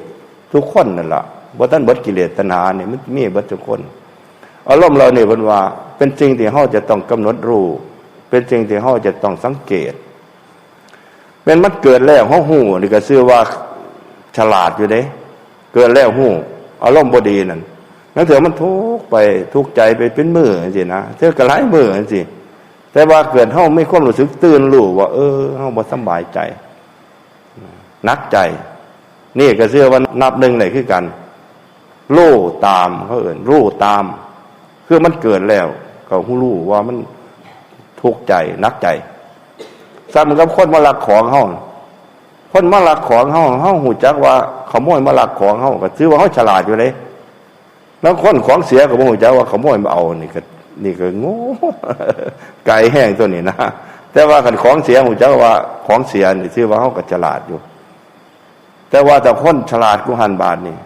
ทุกคนนั่นล่ะบ่ทันเบิดกิเลสตัณหานี่มันมีเบิดทุกคนอารมณ์เรานี่เพิ่นว่าเป็นสิ่งที่เฮาจะต้องกำหนดรู้เป็นสิ่งที่เฮาจะต้องสังเกตเป็นมันเกิดแล้วเฮาฮู้นี่ก็ชื่อว่าฉลาดอยู่เด้เกิดแล้วฮู้อารมณ์บ่ดีนั่นแล้วเถื่อมันทุกข์ไปทุกข์ใจไปเป็นมื้อจังซี่นะเถื่อก็หลายมื้อจังซี่แต่ว่าเกิดเฮามีความรู้สึกตื่นรู้ว่าเฮาบ่สบายใจหนักใจนี่ก็ชื่อว่านับหนึ่งได้คือกันรู้ตามเขาเอิ้นรู้ตามคือมันเกิดแล้วก็ฮู้รู้ว่ามันทุกข์ใจหนักใจซ้ำกับคนมาลักของเฮาคนมาลักของเฮาฮู้จักว่าขโมยมาลักของเฮาก็ถือว่าเฮาฉลาดอยู่เด้แล้วคนของเสียก็บ่ฮู้จักว่าขโมยมาเอานี่ก็โง่ไก่แห้งตัวนี้นะแต่ว่าคันของเสียฮู้จักว่าของเสียนี่ถือว่าเฮาก็ฉลาดอยู่แต่ว่าแต่คนฉลาดกูหันบาทนี่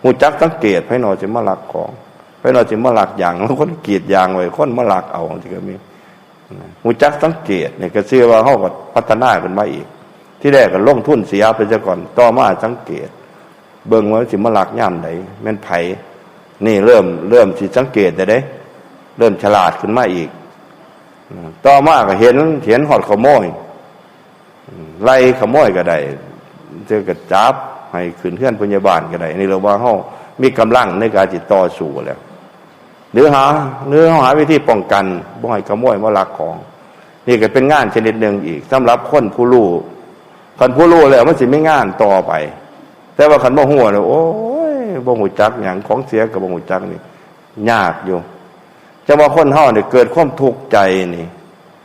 ฮู้จักสังเกตไผหนอสิมาลักของไผหนอสิมาลักอย่างแล้วคนกรีดยางไว้คนมาลักเอาที่ก็มีฮู้จักสังเกตนี่ก็ชื่อว่าเฮาก็พัฒนาขึ้นมาอีกที่แรกก็ลงทุนเสียไปซะก่อนต่อมาสังเกตเบิ่งว่าสิมาลักยามใดแม่นไผนี่เริ่มสิสังเกตได้เด้เริ่มฉลาดขึ้นมาอีกต่อมาก็เห็นฮอดขโมยไล่ขโมยก็ได้ เจอกับจับให้ขึ้นเฮือนพยาบาลก็ได้นี่เราว่าเฮามีกำลังในการจิตต่อสู้แล้วหรือหาวิธีป้องกันบ่ให้ขโมยมาลักของนี่ก็เป็นงานชนิดหนึ่งอีกสำหรับคนผู้รู้คนผู้รู้แล้วมันสิไม่งานต่อไปแต่ว่าคันบ่ฮู้เนี่ยโอ้ยบ่ฮู้จักหยังของเสียก็บ่ฮู้จักนี่ยากอยู่จะว่าคนเฮาเนี่ยเกิดความทุกข์ใจนี่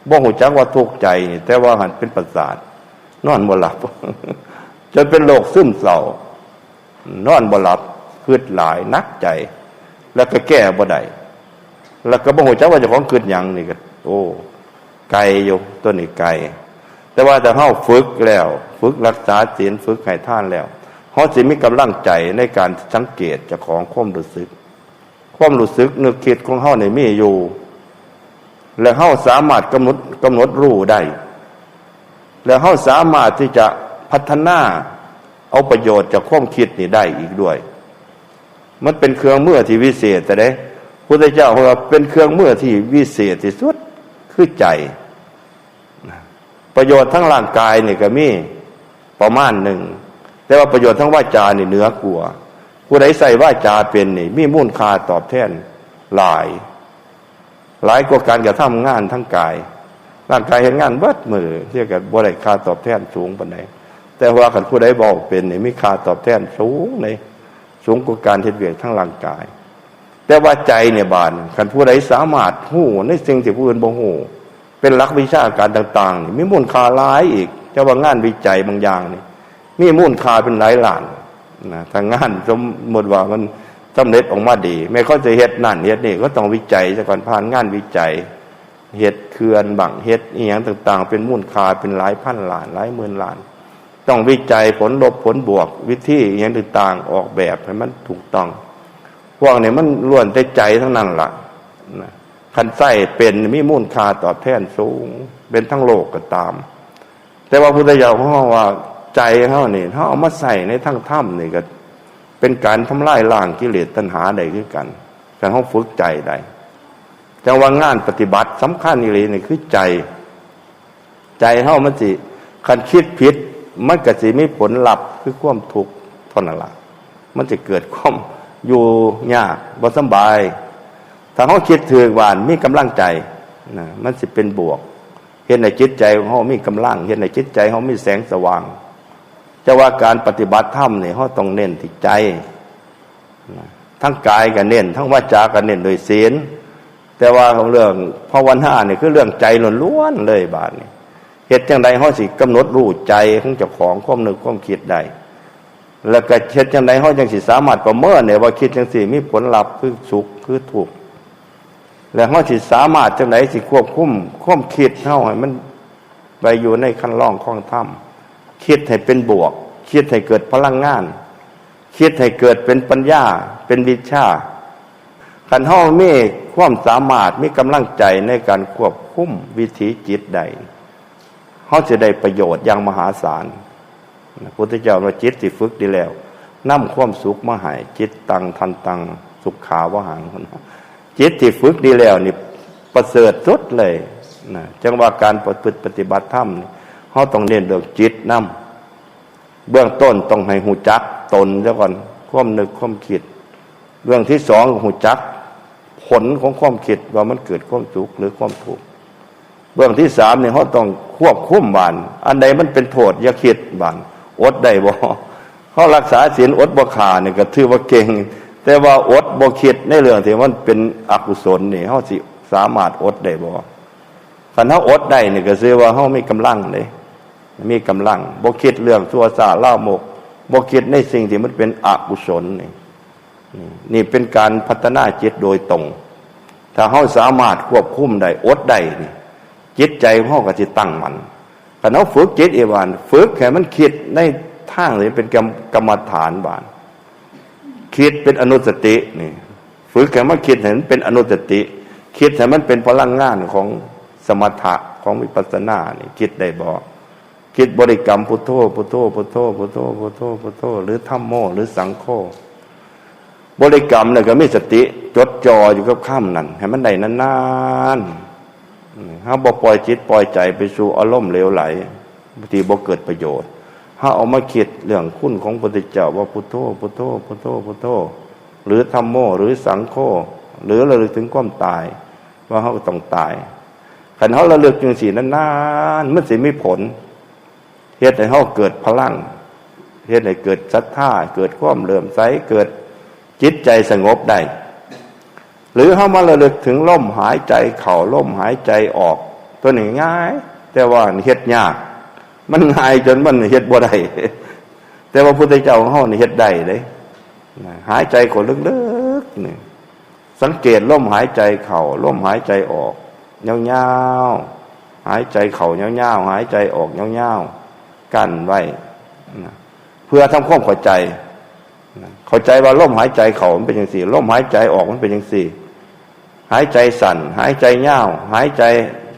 บ่ฮู้จักว่าทุกข์ใจนี่แต่ว่าหันเป็นประสาทนอนบ่หลับ จนเป็นโรคซึมเศร้านอนบ่หลับคิดหลายนักใจแล้วก็แก้บ่ได้แล้วก็บ่ฮู้จักว่าเจ้าของคิดหยังนี่ก็โอ้ไกลอยู่ตัวนี้ไกลแต่ว่าถ้าเฮาฝึกแล้วฝึกรักษาศีลฝึกให้ทานแล้วเฮาสิมีกำลังใจในการสังเกตเจ้าของความรู้สึกนึกคิดของเฮานี่มีอยู่และเฮาสามารถกำหนดรู้ได้แล้วเฮาสามารถที่จะพัฒนาเอาประโยชน์จากความคิดนี่ได้อีกด้วยมันเป็นเครื่องมือที่วิเศษแต่เด้พุทธเจ้าว่าเป็นเครื่องมือที่วิเศษที่สุดคือใจประโยชน์ทั้งร่างกายนี่ก็มีประมาณหนึ่งแต่ว่าประโยชน์ทั้งวาจานี่เหนือกว่าผู้ใดใส่วาจาเป็นนี่มีมูลค่าตอบแทนหลายกว่าการกระทำงานทั้งกายร่างกายเห็นงานเบิดมือเทียบกับบ่ได้ค่าตอบแทนสูงปานใดแต่ว่าคันผู้ใดบอกเป็นนี่มีค่าตอบแทนสูงกว่าการเฮ็ดเวียกทั้งร่างกายแต่ว่าใจเนี่ยบานคันผู้ใดสามารถฮู้ในสิ่งที่ผู้อื่นบ่ฮู้เป็นหลักวิชาการต่างๆนี่มีมูลค่าหลายอีกแต่ว่างานวิจัยบางอย่างนี่มีมูลค่าเป็นหลายล้านนะถ้างานสมมุติว่ามันสำเร็จออกมาดีแม้เขาจะเฮ็ดนั่นเฮ็ดนี่ก็ต้องวิจัยซะก่อนผ่านงานวิจัยเฮ็ดเขื่อนบังเฮ็ดอีหยังต่างๆเป็นมูลค่าเป็นหลายพันล้านหลายหมื่นล้านต้องวิจัยผลลบผลบวกวิธีอีหยังต่างๆออกแบบให้มันถูกต้องพวกนี้มันล้วนแต่ใจทั้งนั้นล่ะนะคันใส่เป็นมีมูลค่าตอบแทนสูงเป็นทั้งโลกก็ตามแต่ว่าพุทธเจ้าเขาว่าใจเฮานี่เฮาเอามาใส่ในทั้งธรรมนี่ก็เป็นการทำลายล้างกิเลสตัณหาได้คือกันการเฮาฝึกใจได้จังว่างานปฏิบัติสำคัญอีหลีนี่คือใจเฮามันสิคันคิดผิดมันก็สิมีผลลัพธ์คือความทุกข์เท่านั้นล่ะมันจะเกิดความอยู่ยากบ่สบายถ้าเฮาคิดถูกว่ามีกำลังใจนะมันสิเป็นบวกเฮ็ดให้จิตใจของเฮามีกำลังเฮ็ดให้จิตใจเฮามีแสงสว่างจะว่าการปฏิบัติธรรมนี่เฮาต้องเน้นที่ใจนะทั้งกายก็เน้นทั้งวาจาก็เน้นโดยศีลแต่ว่าของเรื่องภาวนานี่คือเรื่องใจล้วนๆเลยบาดนี้เฮ็ดจังได๋เฮาสิกำหนดรู้ใจของเจ้าของความนึกความคิดได้แล้วก็เฮ็ดจังได๋เฮาจังสิสามารถประเมินได้ว่าคิดจังซี่มีผลลัพธ์คือสุขคือทุกข์แล้วเฮาสิสามารถจังได๋สิควบคุมความคิดเฮาให้มันไปอยู่ในขั้นร่องของธรรมคิดให้เป็นบวกคิดให้เกิดพลังงานคิดให้เกิดเป็นปัญญาเป็นวิชาคันเฮามีความสามารถมีกำลังใจในการควบคุมวิถีจิตได้เฮาจะได้ประโยชน์อย่างมหาศาลพระพุทธเจ้าว่าจิตสิฝึกดีแล้วนำความสุขมาให้จิตตังทันตังสุขาวหังจิตที่ฝึกดีแล้วนี่ประเสริฐสุดเลยนะจังว่าการปฏิบัติธรรมนี่เฮาต้องเน้นเรื่องจิตนำเบื้องต้นต้องให้หูจักตนซะก่อนความนึกความคิดเรื่องที่สองหูจักผลของความคิดว่ามันเกิดความสุขหรือความทุกข์เบื้องที่สามเนี่ยเขาต้องควบคุมบานอันใดมันเป็นโทษอย่าคิดบานอดได้บ่เขารักษาศีลอดบ่ฆ่านี่ก็ถือว่าเก่งแต่ว่าอดบ่คิดในเรื่องที่มันเป็นอกุศลนี่เขาสิสามารถอดได้บ่คันเขาอดได้นี่ก็คือว่าเขามีกำลังเลยมีกำลังบ่คิดเรื่องชั่วซ่าลามกบ่คิดในสิ่งที่มันเป็นอกุศลนี่เป็นการพัฒนาจิตโดยตรงถ้าเขาสามารถควบคุมได้อดได้นี่จิตใจของเขาก็สิตั้งมั่นถ้าเขาฝึกจิตอีวานฝึกให้มันคิดในทางที่เป็นกรรมฐานบานคิดเป็นอนุสตินี่ฝึกให้มันคิดให้มันเป็นอนุสติคิดให้มันเป็นพลังงานของสมถะของวิปัสสนานี่คิดได้บ่คิดบริกรรมพุทโธพุทโธพุทโธพุทโธพุทโธพุทโธหรือธัมโมหรือสังโฆบริกรรมเนี่ยก็มีสติจดจ่ออยู่กับข้ามนั่นให้มันได้นานๆเฮาบ่ปล่อยจิตปล่อยใจไปสู่อารมณ์เลวไหลบางทีบ่เกิดประโยชน์เ ถ้าเอามาคิดเรื่องคุณของพระพุทธเจ้าว่าพุทโธพุทโธพุทโธพุทโธหรือธัมโมหรือสังโฆหรือระลึกถึงความตายว่าเขาต้องตายขันเขาระลึกจังสีนานๆมันสิมีผลเฮ็ดให้เขาเกิดพลังเฮ็ดให้เกิดศรัทธาเกิดความเลื่อมใสเกิดจิตใจสงบได้หรือเขามาระลึกถึงลมหายใจเข้าลมหายใจออกตัวนี้ง่ายแต่ว่าเฮ็ดยากมันง่ายจนมันเฮ็ดบ่ได้แต่ว่าพุทธเจ้าของเฮานี่เฮ็ดได้เด้หายใจเข้าลึกๆนี่สังเกตลมหายใจเข้าลมหายใจออกยาวๆหายใจเข้ายาวๆหายใจออกยาวๆกั้นไว้เพื่อทำความเข้าใจว่าลมหายใจเข้ามันเป็นจังซี่ลมหายใจออกมันเป็นจังซี่หายใจสั่นหายใจยาวหายใจ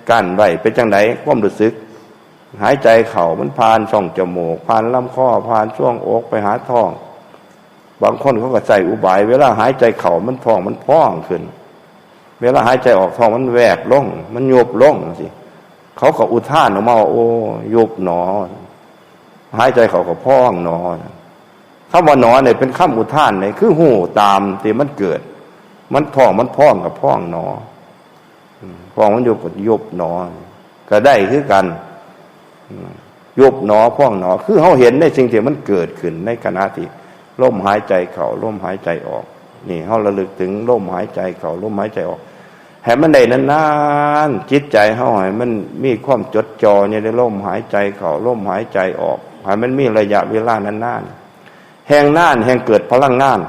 กั้นไว้เป็นจังได๋ความรู้สึกหายใจเข้ามันผ่านช่องจมูกผ่านลำคอผ่านช่วงอกไปหาท้องบางคนเขาก็ใส่อุบายเวลาหายใจเข้ามันท้องมันพองขึ้นเวลาหายใจออกท้องมันแวกลงมันยุบลงสิเขาก็อุทานออกมาว่าโอ้ยุบหนอหายใจเข้าก็พองหนอคำว่าหนอเนี่ยเป็นคำอุทานเนี่ยคือหูตามที่มันเกิดมันท้องมันพองกับพองหนอพองมันยุบกับยุบหนอก็ได้คือกันยุบหนอพองหนอคือเขาเห็นในสิ่งที่มันเกิดขึ้นในขณะที่ลมหายใจเข้าลมหายใจออกนี่เขาระลึกถึงลมหายใจเข้าลมหายใจออกให้มันได้นานๆจิตใจเขาให้มันมีความจดจ่อในลมหายใจเข้าลมหายใจออกให้มันมีระยะเวลานานๆแห่งนานแห่งเกิดพลังงาน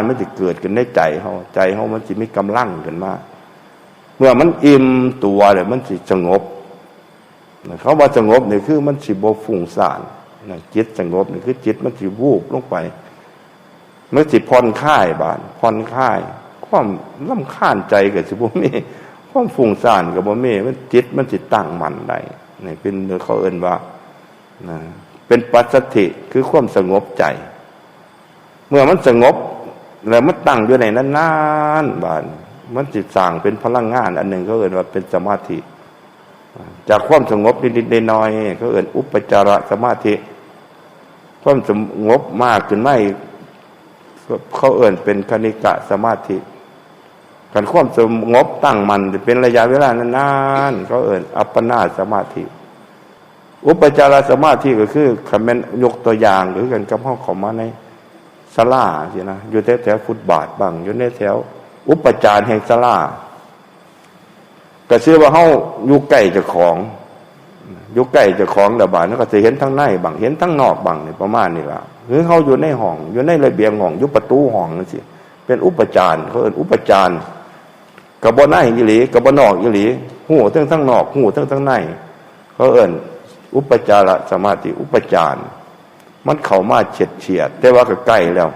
มันจะเกิดขึ้นในใจเขามันจะมีกำลังขึ้นมาเมื่อมันอิ่มตัวเลยมันสิสงบเขาว่าสงบนี่คือมันสิบ่ฟุ้งซ่านจิตสงบนี่คือจิตมันสิวูบลงไปมันสิผ่อนคลายบานผ่อนคลายความรำคาญใจก็สิบ่มีความฟุ้งซ่านก็บ่มีมันจิตมันสิตั้งมั่นได้นี่เป็นเขาเอิ้นว่าเป็นปัสสัทธิคือความสงบใจเมื่อมันสงบแล้วมันตั้งอยู่ในนั้นนานบานมันจิตสร้างเป็นพลังงานอันหนึ่งเขาเอิ้นว่าเป็นสมาธิจากความสงบนิดๆน้อยๆเขาเอิ้นอุปจารสมาธิความสงบมากขึ้นไม่เขาเอิ้นเป็นคณิกะสมาธิการความสงบตั้งมั่นเป็นระยะเวลานานๆเขาเอิ้นอัปปนาสมาธิอุปจารสมาธิก็คือคำแม่นยกตัวอย่างหรือกันกับห้องของมาในศาลาสินะอยู่แถวฟุตบาทบ้างอยู่ในแถวอุปจารแห่งศาลาก็ชื่อว่าเฮาอยู่ใกล้เจ้าของอยู่ใกล้เจ้าของแต่บาดนั้นก็จะเห็นทั้งในบ้างเห็นทั้งนอกบ้างนี่ประมาณนี้ล่ะหรือเฮาอยู่ในห้องอยู่ในระเบียงห้องอยู่ประตูห้องนั่นสิเป็นอุปจารเขาเอิ้นอุปจารก็บ่ในอีหลีก็บ่นอกอีหลีฮู้ทั้งนอกฮู้ทั้งในเขาเอิ้นอุปจารสมาธิอุปจารมันเข้ามาเฉียดแต่ว่าก็ใกล้แล้ว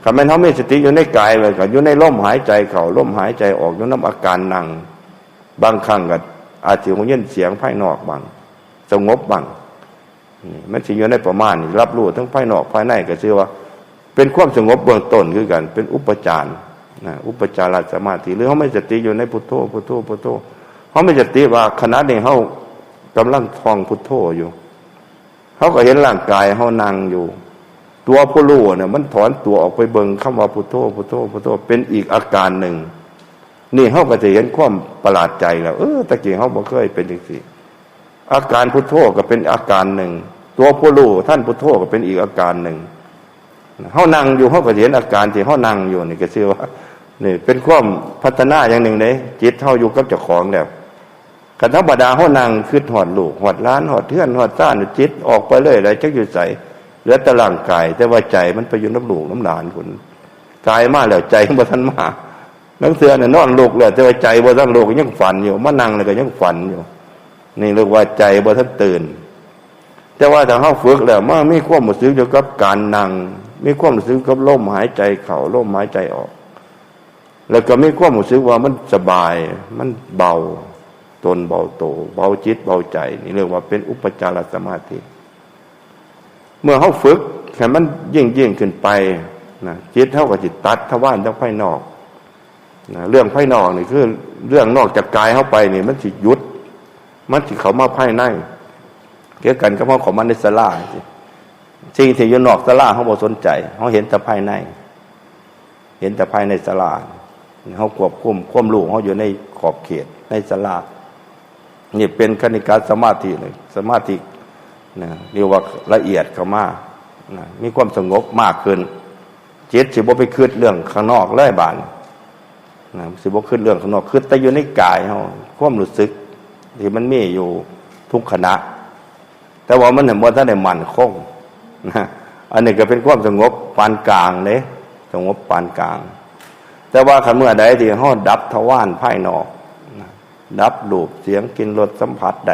ถ้าแม่นเฮามีสติอยู่ในกายไว้ก็อยู่ในลมหายใจเข้าลมหายใจออกอยู่นำอาการนั่งบางครั้งก็อาจสิได้ยินเสียงภายนอกบ้างสงบบ้างนี่มันสิอยู่ในประมาณนี้รับรู้ทั้งภายนอกภายในก็ชื่อว่าเป็นความสงบเบื้องต้นคือกันเป็นอุปจารอุปจารสมาธิหรือเฮาไม่สติอยู่ในพุทโธพุทโธพุทโธเฮาไม่สติว่าขณะนี้เฮากำลังท่องพุทโธอยู่เขาก็เห็นร่างกายเขานั่งอยู่ตัวผู้รู้เนี่ยมันถอนตัวออกไปเบิ่งคำว่าพุทโธพุทโธพุทโธเป็นอีกอาการหนึ่งนี่เขาก็จะเห็นความประหลาดใจแล้วตะกี้เขาบ่เคยเป็นจังซี่อาการพุทโธก็เป็นอาการหนึ่งตัวผู้รู้ท่านพุทโธก็เป็นอีกอาการหนึ่งเขานั่งอยู่เขาก็เห็นอาการที่เขานั่งอยู่นี่ก็ชื่อว่านี่เป็นความพัฒนาอย่างหนึ่งเลยจิตเขาอยู่กับเจ้าของแล้วคันธรรมดาเฮานั่งคิดฮอดลูกฮอดหลานฮอดเทือนฮอดซ่านจิตออกไปเลยแล้วจักอยู่ไสเหลือแต่ร่างกายแต่ว่าใจมันไปอยู่นำลูกนำหลานพุ่นกายมาแล้วใจบ่ทันมานังเสือน่ะนอนลูกแล้วแต่ว่าใจบ่ทันลูกยังฝันอยู่มานั่งแล้วก็ยังฝันอยู่นี่เรียกว่าใจบ่ทันตื่นแต่ว่าถ้าเฮาฝึกแล้วมันมีความรู้สึกเกี่ยวกับการนั่งมีความรู้สึกกับลมหายใจเข้าลมหายใจออกแล้วก็มีความรู้สึกว่ามันสบายมันเบาตนเบาโตเบาจิตเบาใจนี่เรียกว่าเป็นอุปจารสมาธิเมื่อเขาฝึกให้มันยิ่งขึ้นไปนะจิตเท่ากับจิตตัดทวารจากภายนอกนะเรื่องภายนอกนี่คือเรื่องนอกจากกายเข้าไปนี่มันสิหยุดมันสิเข้ามาภายใน เกี่ยวกันกับเฮาของมันในศาลาสิ่งที่อยู่นอกศาลาเฮาบ่สนใจเฮาเห็นแต่ภายในเห็นแต่ภายในศาลาเฮาควบคุมความรู้เฮาอยู่ในขอบเขตในศาลานี่เป็นคณิกาสมาธิเลยสมาธินะเรียกว่าละเอียดเข้ามานะมีความสงบมากขึ้นจิตสิบ่ไปคิดเรื่องข้างนอกเลยบาดนะสิบ่คิดเรื่องข้างนอกคิดแต่อยู่ในกายเฮาความรู้สึกที่มันมีอยู่ทุกขณะแต่ว่ามันบ่ทันได้มั่นคงนะอันนี้ก็เป็นความสงบปานกลางเด้สงบปานกลางแต่ว่าคันเมื่อใดที่เฮาดับทวารภายนอกดับรูปเสียงกลิ่นรสสัมผัสใด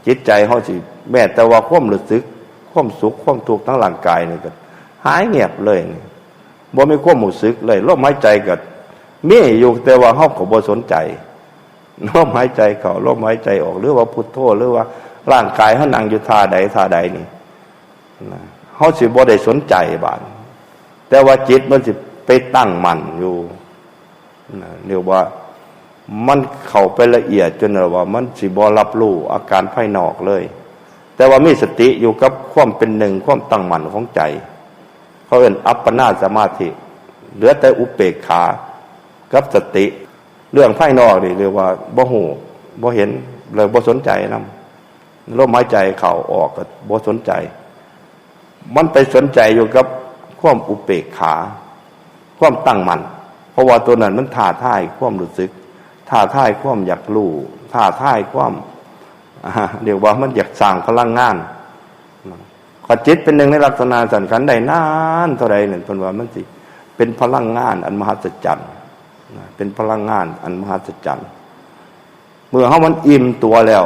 จิตใจเฮาสิแม้แต่ว่าความรู้สึกความสุขความทุกข์ทั้งร่างกายนี่ก็หายเงียบเลยนี่บ่มีความรู้สึกเลยลมหายใจก็มีอยู่แต่ว่าเฮาก็บ่สนใจลมหายใจเข้าลมหายใจออกหรือว่าพุทโธหรือว่าร่างกายเฮานั่งอยู่ท่าใดท่าใดนี่เฮาสิบ่ได้สนใจบาดแต่ว่าจิตมันสิไปตั้งมั่นอยู่เรียกว่ามันเข้าไปละเอียดจนว่ามันสิบ่รับรู้อาการภายนอกเลยแต่ว่ามีสติอยู่กับความเป็นหนึ่งความตั้งมั่นของใจเขาเอิ้นอัปปนาสมาธิเหลือแต่อุเบกขากับสติเรื่องภายนอกนี่เรียกว่าบ่ฮู้บ่เห็นเลยบ่สนใจนำลมหายใจเข้าออกก็บ่สนใจมันไปสนใจอยู่กับความอุเบกขาความตั้งมั่นเพราะว่าตัวนั้นมันท้าทายความรู้สึกท้าทายความอยากรู้ท้าทายความเรียกว่ามันอยากสร้างพลังงานขอจิตเป็นหนึ่งในลักษณะสันขันได้นานเท่าใดเนี่ยเพิ่นว่ามันสิเป็นพลังงานอันมหัศจรรย์เป็นพลังงานอันมหัศจรรย์เมื่อเฮามันอิ่มตัวแล้ว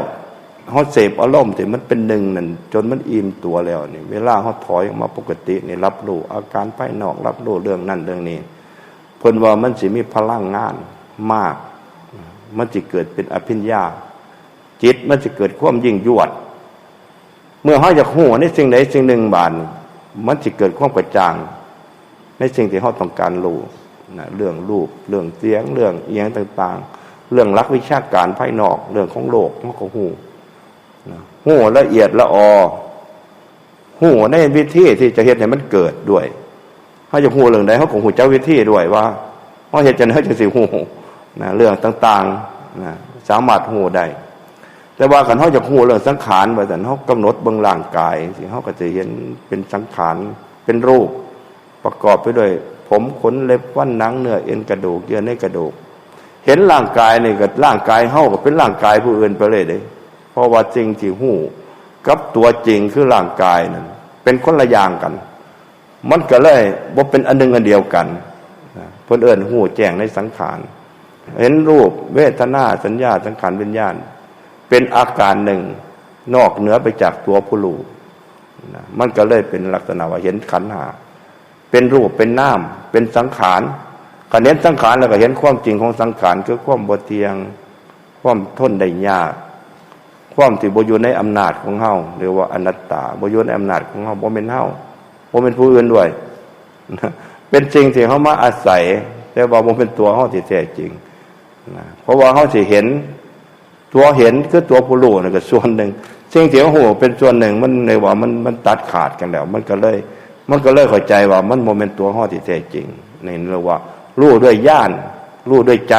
เฮาเสพอารมณ์ที่มันเป็นหนึ่งนั่นจนมันอิ่มตัวแล้วนี่เวลาเฮาถอยออกมาปกตินี่รับรู้อาการภายนอกรับรู้เรื่องนั้นเรื่องนี้เพิ่นว่ามันสิมีพลังงานมากมันสิเกิดเป็นอภิญญาจิตมันจะเกิดความยิ่งยวดเมื่อเฮาอยากรู้ในสิ่งใดสิ่งหนึ่งบาดมันจะเกิดความกระจ่างในสิ่งที่เฮาต้องการรู้นะเรื่องรูปเรื่องเสียงเรื่องอีหยังต่างๆเรื่องหลักวิชาการภายนอกเรื่องของโลกเฮาก็รู้รู้ละเอียดละออรู้ในวิธีที่จะเฮ็ดให้มันเกิดด้วยเฮาจะรู้เรื่องใดเฮาก็รู้จักวิธีด้วยว่าเฮาเฮ็ดจังได๋เฮาจะสิรู้นะเรื่องต่างๆนะสามารถรู้ได้แต่ว่าคันเฮาจะรู้เรื่องสังขารว่าซั่นเฮากำหนดเบิ่งร่างกายสิเฮาก็จะเห็นเป็นสังขารเป็นรูปประกอบไปด้วยผมขนเล็บฟันหนังเนื้อเอ็นกระดูกเยื่อในกระดูกเห็นร่างกายนี่ก็ร่างกายเฮาก็เป็นร่างกายผู้อื่นไปเลยเด้เพราะว่าจริงที่ฮู้กับตัวจริงคือร่างกายนั่นเป็นคนละอย่างกันมันก็เลยบ่เป็นอันหนึ่งอันเดียวกันเพิ่นเอิ้นฮู้แจ้งในสังขารเห็นรูปเวทนาสัญญาสังขารวิญญาณเป็นอาการหนึ่งนอกเหนือไปจากตัวผู้รู้มันก็เลยเป็นลักษณะว่าเห็นขันธ์ห้าเป็นรูปเป็นนามเป็นสังขารคันเห็นสังขารแล้วก็เห็นความจริงของสังขารคือความบ่เที่ยงความทนได้ยากความที่บ่อยู่ในอำนาจของเฮาหรือว่าอนัตตาบ่อยู่ในอำนาจของเฮาบ่เป็นเฮาบ่เป็นผู้อื่นด้วยเป็นสิ่งที่เฮามาอาศัยแต่ว่าบ่เป็นตัวเฮาที่แท้จริงเพราะว่าเฮาสิเห็นตัวเห็นคือตัวผู้รู้นั่นก็ส่วนหนึ่งสิ่งที่เฮารู้เป็นส่วนหนึ่งมันเลยว่ามันตัดขาดกันแล้วมันก็เลยเข้าใจว่ามันบ่แม่นตัวเฮาที่แท้จริงนี่เรียกว่ารู้ด้วยญาณรู้ด้วยใจ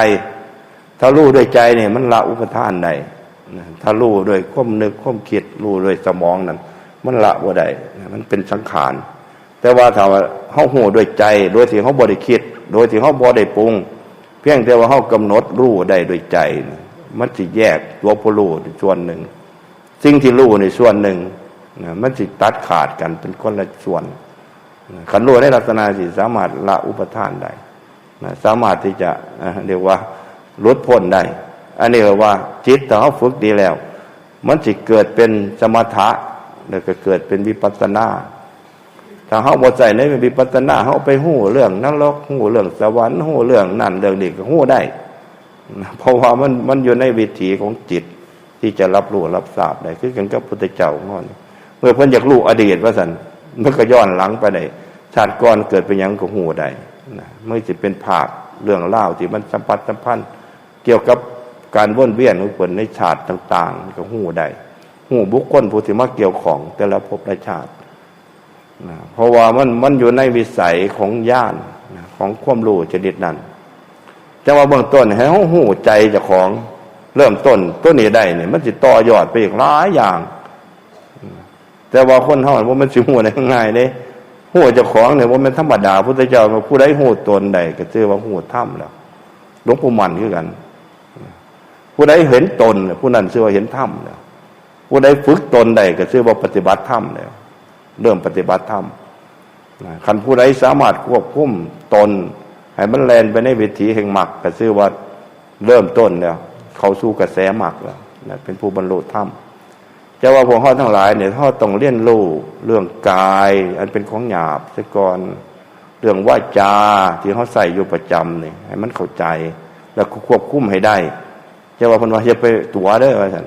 ถ้ารู้ด้วยใจนี่มันละอุปทานได้ถ้ารู้ด้วยความนึกความคิดรู้ด้วยสมองนั่นมันละบ่ได้มันเป็นสังขารแต่ว่าถ้าว่าเฮารู้ด้วยใจโดยที่เฮาบ่ได้คิดโดยที่เฮาบ่ได้ปรุงเพียงแต่ว่าเฮากำหนดรู้ได้ด้วยใจมันสิแยกตัวผู้รู้ส่วนหนึ่งสิ่งที่รู้ในส่วนหนึ่งมันสิตัดขาดกันเป็นคนละส่วนขันรู้ในลักษณะที่สามารถละอุปทานได้สามารถที่จะเรียกว่าหลุดพ้นได้อันนี้ว่าจิตถ้าเขาฝึกดีแล้วมันสิเกิดเป็นสมถะแล้วก็เกิดเป็นวิปัสสนาถ้าเขาบ่ใส่ในวิปัสสนาเขาไปฮู้เรื่องนรกฮู้เรื่องสวรรค์ฮู้เรื่องนั่นเรื่องนี้ก็ฮู้ได้เพราะว่ามันอยู่ในวิถีของจิตที่จะรับรู้รับทราบได้คือกันกับพุทธเจ้าก่อนเมื่อเพิ่นอยากรู้อดีตว่าซั่นมันก็ย้อนหลังไปได้ชาติก่อนเกิดเป็นหยังก็ฮู้ได้มันสิเป็นภาพเรื่องเล่าที่มันสัมพันธ์เกี่ยวกับการวนเวียนของเพิ่นในชาติต่างๆก็ฮู้ได้ฮู หูบุคคลผู้ที่มาเกี่ยวของแต่ละภพละชาตินะเพราะว่ามันอยู่ในวิสัยของญาณนะของความรู้ชนิดนั้นแต่ว่าเบื้องต้นให้เขาหูใจเจ้าของเริ่มต้นตัวนี้ได้เนี่ยมันจะต่อยอดไปอีกหลายอย่างแต่ว่าคนเฮาว่ามันสิหูได้ง่ายเด้หูเจ้าของเนี่ยว่ามันธรรมดาพุทธเจ้ามาผู้ใดหูตนใดก็ชื่อว่าหูธรรมแล้วหลวงปู่มั่นคือกันผู้ใดเห็นตนผู้นั้นชื่อว่าเห็นธรรมแล้วผู้ใดฝึกตนใดก็ชื่อว่าปฏิบัติธรรมแล้วเริ่มปฏิบัติธรรมคันผู้ใดสามารถควบคุมตนให้มันแล่นไปในวิถีแห่งมรรคก็ชื่อว่าเริ่มต้นแล้วเข้าสู่กระแสมรรคแล้วนะเป็นผู้บรรลุธรรมแต่ว่าพวกเขาทั้งหลายเนี่ยเขาต้องเรียนรู้เรื่องกายอันเป็นของหยาบซะก่อนเรื่องวาจาที่เขาใส่อยู่ประจำเนี่ยให้มันเข้าใจแล้วควบคุมให้ได้จะว่าเพิ่นว่าจะไปตัวได้ว่าซั่น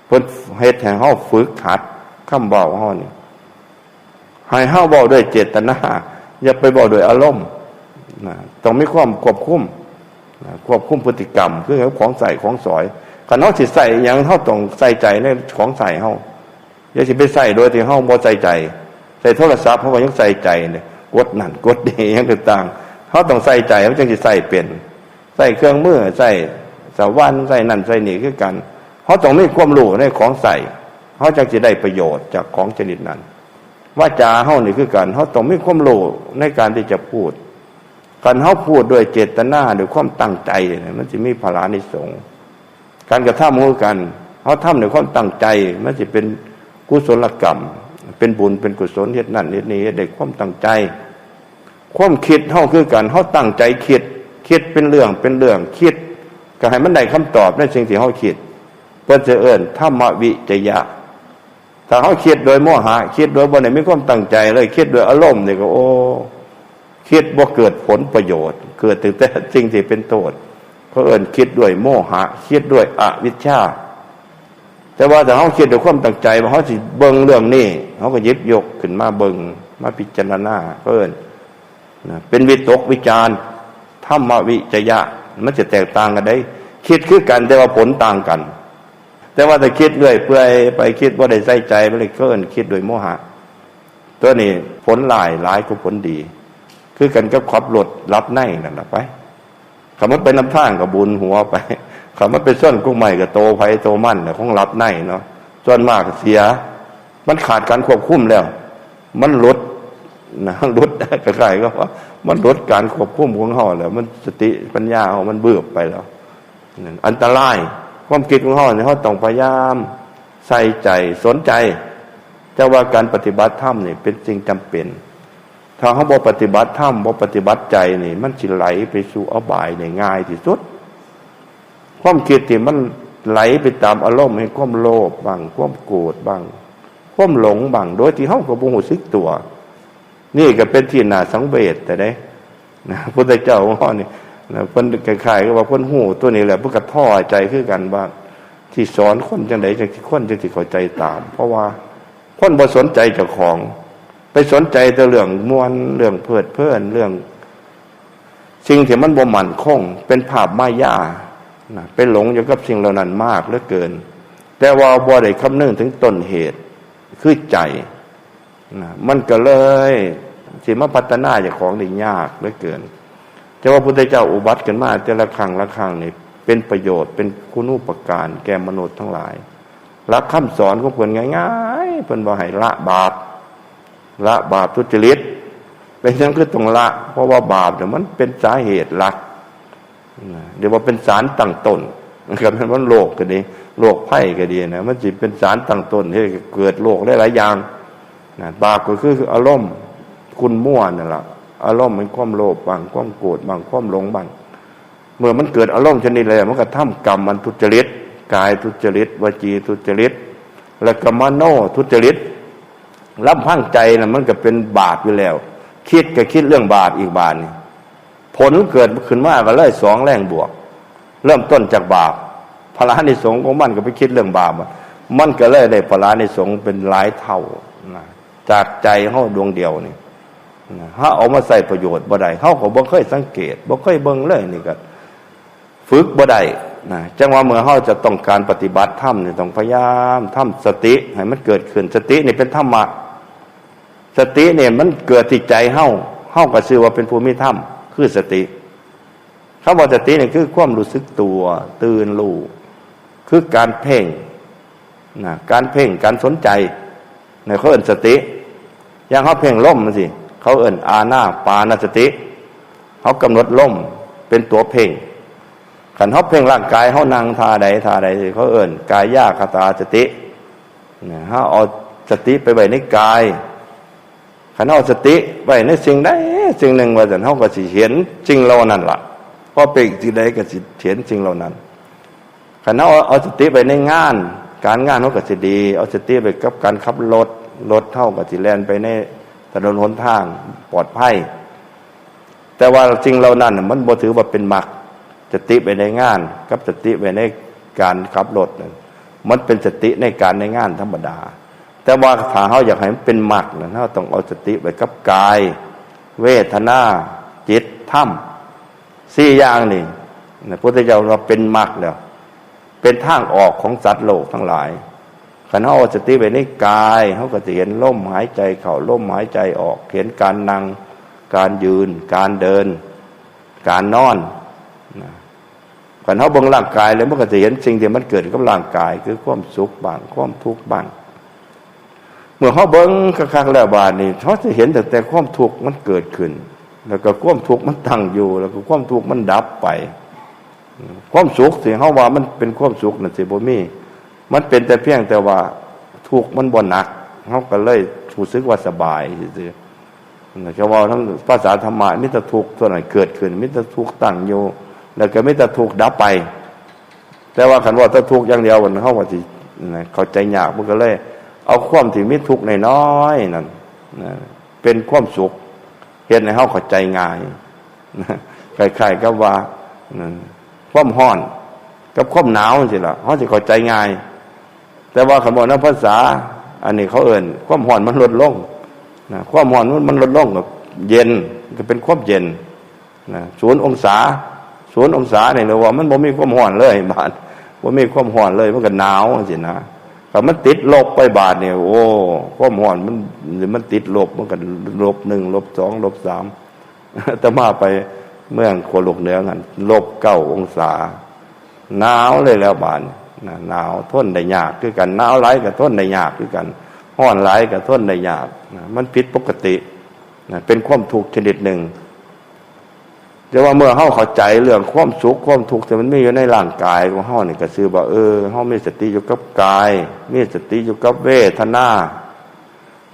เพิ่นเฮ็ดให้เฮาฝึกหัดคำเว้าเฮานี่ให้เฮาเว้าด้วยเจตนาอย่าไปเว้าด้วยอารมณ์นะต้องมีความควบคุมควบคุมพฤติกรรมคือของใส่ของสอยคันเฮาสิใส่หยังเฮาต้องใส่ใจในของใส่เฮาอย่าสิไปใส่โดยที่เฮาบ่ใส่ใจใส่โทรศัพท์เฮาก็ยังใส่ใจเนี่ยกดนั่นกดนี่หยังต่างๆเฮาต้องใส่ใจเฮาจึงสิใส่เป็นใส่เครื่องมือใส่สว่านใส่นั่นใส่นี่คือกันเฮาต้องมีความรู้ในของใส่เฮาจึงสิได้ประโยชน์จากของชนิดนั้นวาจาเฮานี่คือกันเฮาต้องมีความรู้ในการที่จะพูดการเฮาพูดด้วยเจตนาด้วยความตั้งใจเนี่ยมันสิมีพลานิสงส์การกระทำคือกันเฮาทำด้วยความตั้งใจมันสิเป็นกุศลกรรมเป็นบุญเป็นกุศลเฮ็ดนั่นเฮ็ดนี่ได้ความตั้งใจความคิดเฮาคือกันเฮาตั้งใจคิดเป็นเรื่องคิดก็ให้มันได้คำตอบในสิ่งที่เฮาคิดเพิ่นจะเอิ้นธรรมวิจยะถ้าเฮาคิดโดยโมหะคิดโดยบ่ได้มีความตั้งใจเลยคิดโดยอารมณ์นี่ก็โอ้คิดบ่เกิดผลประโยชน์เกิดแต่สิ่งที่เป็นโทษเขาเอิ้นคิดด้วยโมหะคิดด้วยอวิชชาแต่ว่าถ้าเฮาคิดด้วยความตั้งใจว่าเฮาสิเบิ่งเรื่องนี้เฮาก็หยิบยกขึ้นมาเบิ่งมาพิจารณาเอิ้นนะเป็นวิตกวิจารธรรมวิจยะมันจะแตกต่างกันได้คิดคือกันแต่ว่าผลต่างกันแต่ว่าถ้าคิดเรื่อยเปื่อยไปคิดบ่ได้ใส่ใจมันเลยเกินคิดด้วยโมหะตัวนี้ผลหลายกว่าผลดีคือกันกับขับรถรับในนั่นน่ะไปคำว่าไปนำทางกับบุญหัวไปคำว่าไปซ่อนกุ้งใหม่กับโตไผโตมั่นน่ะของรับในเนาะส่วนมากเสียมันขาดการควบคุมแล้วมันลดนะลดคล้ายๆก็ว่ามันลดการควบคุมของเฮาแล้วมันสติปัญญาเฮามันเบือบไปแล้วนั่นอันตรายความคิดของเฮาเนี่ยเฮาต้องพยายามใส่ใจสนใจแต่ว่าการปฏิบัติธรรมนี่เป็นสิ่งจำเป็นถ้าเฮาบ่ปฏิบัติธรรมบ่ปฏิบัติใจนี่มันสิไหลไปสู่อบายได้ง่ายที่สุดความคิดที่มันไหลไปตามอารมณ์ให้ความโลภบ้างความโกรธบ้างความหลงบ้างโดยที่เฮาก็บ่รู้สึกตัวนี่ก็เป็นที่น่าสังเวชแต่ได้นะพุทธเจ้าของเฮานี่นะเพิ่นคล้ายๆก็ว่าเพิ่นฮู้ตัวนี้แหละเพิ่นก็ท้อใจคือกันว่าที่สอนคนจังได๋จังสิคนจังสิเข้าใจตามเพราะว่าคนบ่สนใจเจ้าของไปสนใจแต่เรื่องม่วนเรื่องเพลิดเพลินเรื่องสิ่งที่มันบ่มั่นคงเป็นภาพมายานะไปหลงอยู่กับสิ่งเหล่านั้นมากเหลือเกินแต่ว่าบ่ได้คำนึงถึงต้นเหตุคือใจนะมันก็เลยสิมาพัฒนาเจ้าของได้ยากเหลือเกินแต่ว่าพระพุทธเจ้าอุบัติขึ้นมาแต่ละครั้งนี่เป็นประโยชน์เป็นคุณูปการแก่มนุษย์ทั้งหลายหลักคำสอนของเพิ่นง่ายๆเพิ่นบ่ให้ละบาปทุจริตเป็นจังคือต้องละเพราะว่าบาปเนี่ยมันเป็นสาเหตุหลักเดี๋ยวว่าเป็นสารตั้งต้นก็เป็นว่าโรคก็ดีโรคภัยก็ดีนะมันสิเป็นสารตั้งต้นให้เกิดโรคหลายๆอย่างนะบาปก็คืออารมณ์คุณมั่วนั่นล่ะอารมณ์มันความโลภบ้างความโกรธบ้างความหลงบ้างเมื่อมันเกิดอารมณ์ชนิดใดมันก็ทำกรรมมันทุจริตกายทุจริตวจีทุจริตแล้วก็มโนทุจริตลำพังใจน่ะมันก็เป็นบาปอยู่แล้วคิดก็คิดเรื่องบาปอีกบาปนี่ผลเกิดขึ้นมาก็เลย2แรงบวกเริ่มต้นจากบาปพลานิสงส์ของมันก็ไปคิดเรื่องบาปมันก็เลยได้พลานิสงส์เป็นหลายเท่านะจากใจเฮาดวงเดียวนี่เฮาเอามาใส่ประโยชน์บ่ได้เฮาก็บ่เคยสังเกตบ่เคยเบิ่งเลยนี่ก็ฝึกบ่ได้ นะจังว่าเมื่อเฮาจะต้องการปฏิบัติธรรมเนี่ยต้องพยายามทำสติให้มันเกิดขึ้นสตินี่เป็นธรรมะสติเนี่ยมันเกิดที่ใจเฮาก็ชื่อว่าเป็นภูมิธรรมคือสติคำว่าสตินี่คือความรู้สึกตัวตื่นรู้คือการเพ่งนะการเพ่งการสนใจเนี่ยเขาเอิ้นสติอย่างเขาเพ่งลมมันสิเขาเอิ้นอานาปานสติเขากำหนดลมเป็นตัวเพ่งขันเขาเพ่งร่างกายเขานั่งท่าใดเขาเอิ้นกายคตาสติเนี่ยเขาเอาสติไปไว้ในกายขันเอาสติไว้ในสิ่งใดสิ่งหนึ่งว่าแต่เขาก็สิเห็นสิ่งเหล่านั้นล่ะพอเป็นสิ่งใดก็สิเห็นสิ่งเหล่านั้นขันเอาสติไปในงานการงานเขาก็สิดีเอาสติไปกับการขับรถเท่ากับสิแล่นไปในถนนหนทางปลอดภัยแต่ว่าสิ่งเหล่านั้นมันบ่ถือว่าเป็นมรรคสติไปในงานกับสติไปในการขับรถมันเป็นสติในการในงานธรรมดาแต่ว่าถ้าเฮาอยากให้มันเป็นมรรคเฮาต้องเอาสติไปกับกายเวทนาจิตธรรม4อย่างนี่พระพุทธเจ้าว่าเป็นมรรคแล้วเป็นทางออกของสัตว์โลกทั้งหลายคันเฮาเอาสติไปในกายเฮาก็จะเห็นลมหายใจเข้าลมหายใจออกเห็นการนั่งการยืนการเดินการนอนคันเฮาเบิ่งร่างกายแล้วมันก็จะเห็นสิ่งที่มันเกิดกับร่างกายคือความสุขบ้างความทุกข์บ้างเมื่อเฮาเบิ่งคักๆแล้วบาดนี้เฮาจะเห็นแต่ความทุกข์มันเกิดขึ้นแล้วก็ความทุกข์มันตั้งอยู่แล้วก็ความทุกข์มันดับไปความสุขที่เฮาว่ามันเป็นความสุขนั่นสิบ่มีมันเป็นแต่เพียงแต่ว่าทุกข์มันบ่หนักเฮาก็เลยรู้สึกว่าสบายซื่อๆจะว่าทั้งภาษาธรรมะมีแต่ทุกข์ส่วนนั้นเกิดขึ้นมีแต่ทุกข์ตั้งอยู่แล้วก็มีแต่ทุกข์ดับไปแต่ว่าคันว่าถ้าทุกข์อย่างเดียวมันเฮาว่าสิเข้าใจยากมันก็เลยเอาความที่มีทุกข์น้อยๆนั่นเป็นความสุขเฮ็ดให้เฮาเข้าใจง่ายคล้ายๆกับว่าความร้อนกับความหนาวสิล่ะเฮาสิเข้าใจง่ายแต่ว่าคำว่าในภาษาอันนี้เขาเอิ้นความร้อนมันลดลงความร้อนมันลดลงกับเย็นก็เป็นความเย็น0 องศานี่เรียกว่ามันบ่มีความร้อนเลยบาดบ่มีความร้อนเลยมันก็หนาวสินะถ้ามันติดลบไปบาดเนี่ยโอ้ความร้อนมันติดลบมันก็-1 -2 -3 แต่มาไปเมืองโคโลกเหนือกัน-9 องศาหนาวเลยแล้วบาดหนาวทนได้ยากคือกันหนาวหลายก็ทนได้ยากคือกันร้อนหลายก็ทนได้ยากมันผิดปกติเป็นความทุกข์ชนิดหนึ่งแต่ว่าเมื่อเฮาเข้าใจเรื่องความสุขความทุกข์ที่มันมีอยู่ในร่างกายของเฮานี่ก็ชื่อว่าเฮามีสติอยู่กับกายมีสติอยู่กับเวทนา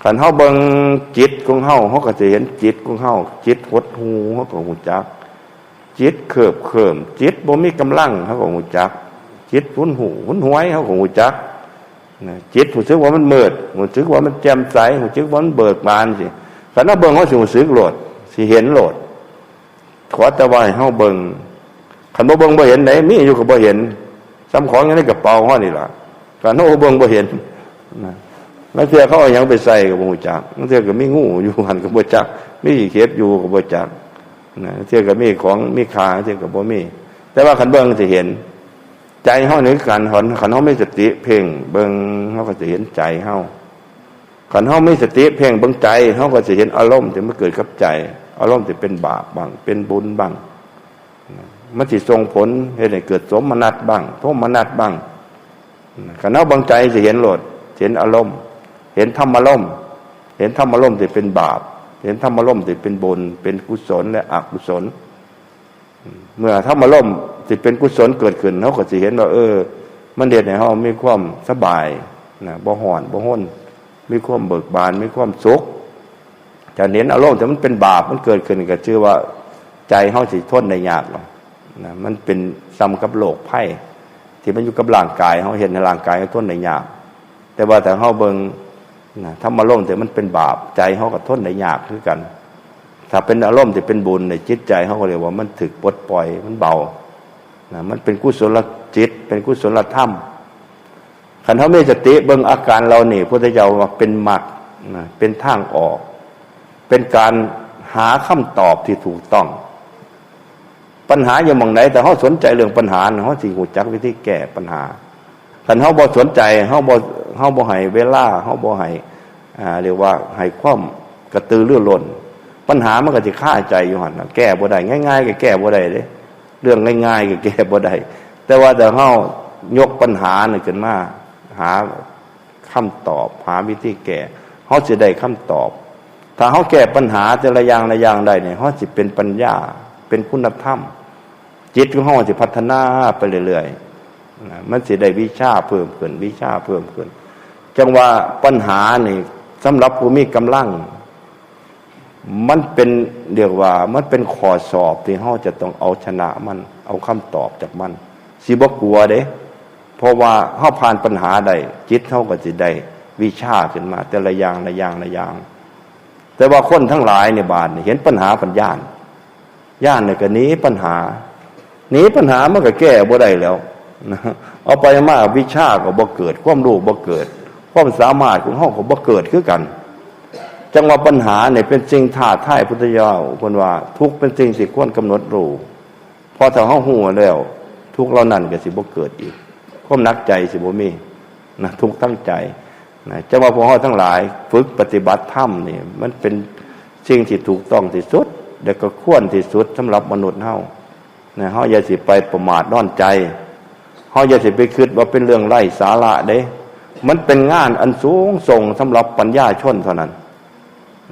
คันเฮาเบิ่งจิตของเฮาก็จะเห็นจิตของเฮาจิตหดหูเฮาก็รู้จักจิตเคิบจิตบ่มีกำลังเฮาก็รู้จักจิตหุนหวยเฮาก็รู้จักจิตรู้สึกว่ามันมืดรู้สึกว่ามันแจ่มใสรู้สึกว่ามันเบิกบานสิคันเฮาเบิ่งเฮาสิรู้สึกโลดสิเห็นโลดขอแต่ว่าให้เฮาเบิ่งคันบ่เบิ่งบ่เห็นไหนมีอยู่ก็บ่เห็นซ้ำของอยู่ในกระเป๋าเฮานี่ล่ะคันเฮาเบิ่งบ่เห็นบางเทื่อเขาเอาหยังไปใส่ก็บ่รู้จักบางเทื่อก็มีงูอยู่หั่นก็บ่จักมีเข็บอยู่ก็บ่จักเทื่อก็มีของมีค่าเทื่อก็บ่มีแต่ว่าคันเบิ่งสิเห็นใจเฮานี่คันเฮามีสติเพ่งเบิ่งเฮาก็จะเห็นใจเฮาคันเฮามีสติเพ่งเบิ่งใจเฮาก็จะเห็นอารมณ์ที่มันเกิดกับใจอารมณ์ที่เป็นบาปบ้างเป็นบุญบ้างมันสิส่งผลเฮ็ดให้เกิดสมนัตบ้างโทมนัตบ้างคันเฮาบังใจสิเห็นโลดเห็นอารมณ์เห็นธรรมอารมณ์เห็นธรรมอารมณ์ที่เป็นบาปเห็นธรรมอารมณ์ที่เป็นบุญเป็นกุศลและอกุศลเมื่อธรรมอารมณ์ที่เป็นกุศลเกิดขึ้นเฮาก็สิเห็นว่ามันเฮ็ดให้เฮามีความสบายบ่ร้อนบ่ร้นมีความเบิกบานมีความสุขจะเห็นอารมณ์ที่มันเป็นบาปมันเกิดขึ้นก็ชื่อว่าใจเฮาสิทนได้ยากมันเป็นซ้ำกับโรคภัยที่มันอยู่กับร่างกายเฮาเห็นในร่างกายทนได้ยากแต่ว่าแต่เฮาเบิ่งธรรมอารมณ์ที่มันเป็นบาปใจเฮาก็ทนได้ยากคือกันถ้าเป็นอารมณ์ที่เป็นบุญในจิตใจเฮาก็เรียกว่ามันถึกปลดปล่อยมันเบามันเป็นกุศลจิตเป็นกุศลธรรมคันเฮามีสติเบิ่งอาการเรานี่พุทธเจ้าว่าเป็นมรรคเป็นทางออกเป็นการหาคำตอบที่ถูกต้องป ปัญหาอยู่หม่องไหนแต่เฮาสนใจเรื่องปัญหาเฮาสิรู้จักวิธีแก้ปัญหาคันเฮาบ่สนใจเฮาบ่ให้เวลาเฮาบ่ให้เรียกว่าให้ความกระตือรือร้นปัญหามันก็สิคาใจอยู่หั่นน่ะแก้บ่ได้ง่ายๆก็แก้บ่ได้เด้เรื่องง่ายๆก็แก้บ่ได้แต่ว่าถ้าเฮายกปัญหานี่ขึ้นมาหาคำตอบหาวิธีแก้เฮาสิได้คำตอบถ้าเฮาแก้ปัญหาแต่ละอย่างได้เนี่ยเฮาสิเป็นปัญญาเป็นคุณธรรมจิตของเฮาสิพัฒนาไปเรื่อยๆมันสิได้วิชาเพิ่มขึ้นวิชาเพิ่มขึ้นจังว่าปัญหานี่สำหรับผู้มีกำลังมันเป็นเรียกว่ามันเป็นข้อสอบที่เฮาจะต้องเอาชนะมันเอาคำตอบจากมันสิบ่กลัวเด้เพราะว่าเฮาผ่านปัญหาได้จิตเฮาก็สิได้วิชาขึ้นมาแต่ละอย่างแต่ว่าคนทั้งหลายในบาดนี่เห็นปัญหาปัญญาย่านเนี่ยก็หนีปัญหามันก็แก้บ่ได้แล้วนะเอาไปมาวิชาก็บ่เกิดความรู้บ่เกิดความสามารถของเฮาก็บ่เกิดคือกันจังว่าปัญหาเนี่ยเป็นสิ่งท้าทายพุทธเจ้าเพิ่นว่าทุกข์เป็นสิ่งที่ควรกำหนดรู้พอถ้าเฮาฮู้แล้วทุกข์เหล่านั้นก็สิบ่เกิดอีกความหนักใจสิบ่มีนะทุกข์ทั้งใจนะจังว่าพวกเฮาทั้งหลายฝึกปฏิบัติธรรมนี่มันเป็นสิ่งที่ถูกต้องที่สุดและก็ควรที่สุดสำหรับมนุษย์เฮานะเฮาอย่าสิไปประมาทนอนใจเฮาอย่าสิไปคิดว่าเป็นเรื่องไร้สาระเด้มันเป็นงานอันสูงส่งสำหรับปัญญาชนเท่านั้น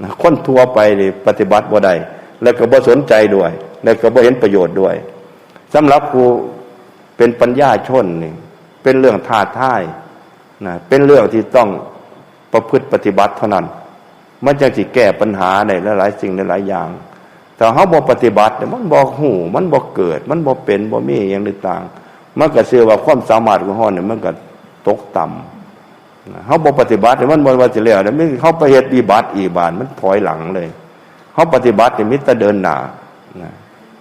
นะคนทั่วไปนี่ปฏิบัติบ่ได้แล้วก็บ่สนใจด้วยแล้วก็บ่เห็นประโยชน์ด้วยสำหรับผู้เป็นปัญญาชนนี่เป็นเรื่องท้าทายนะเป็นเรื่องที่ต้องประพฤติปฏิบัติเท่านั้นมันจึงสิแก้ปัญหาได้หลายๆสิ่งหลายๆอย่างแต่เฮาบ่ปฏิบัติมันบ่ฮู้มันบ่เกิดมันบ่เป็นบ่มีอย่างต่างๆมันก็เชื่อว่าความสามารถของเฮาเนี่ยมันก็ตกต่ำเฮาบ่ปฏิบัติมันบ่ว่าสิแล้วมันเฮาไปเฮ็ดวิบัติอีบานมันถอยหลังเลยเฮาปฏิบัตินี่มีแต่เดินหน้านะ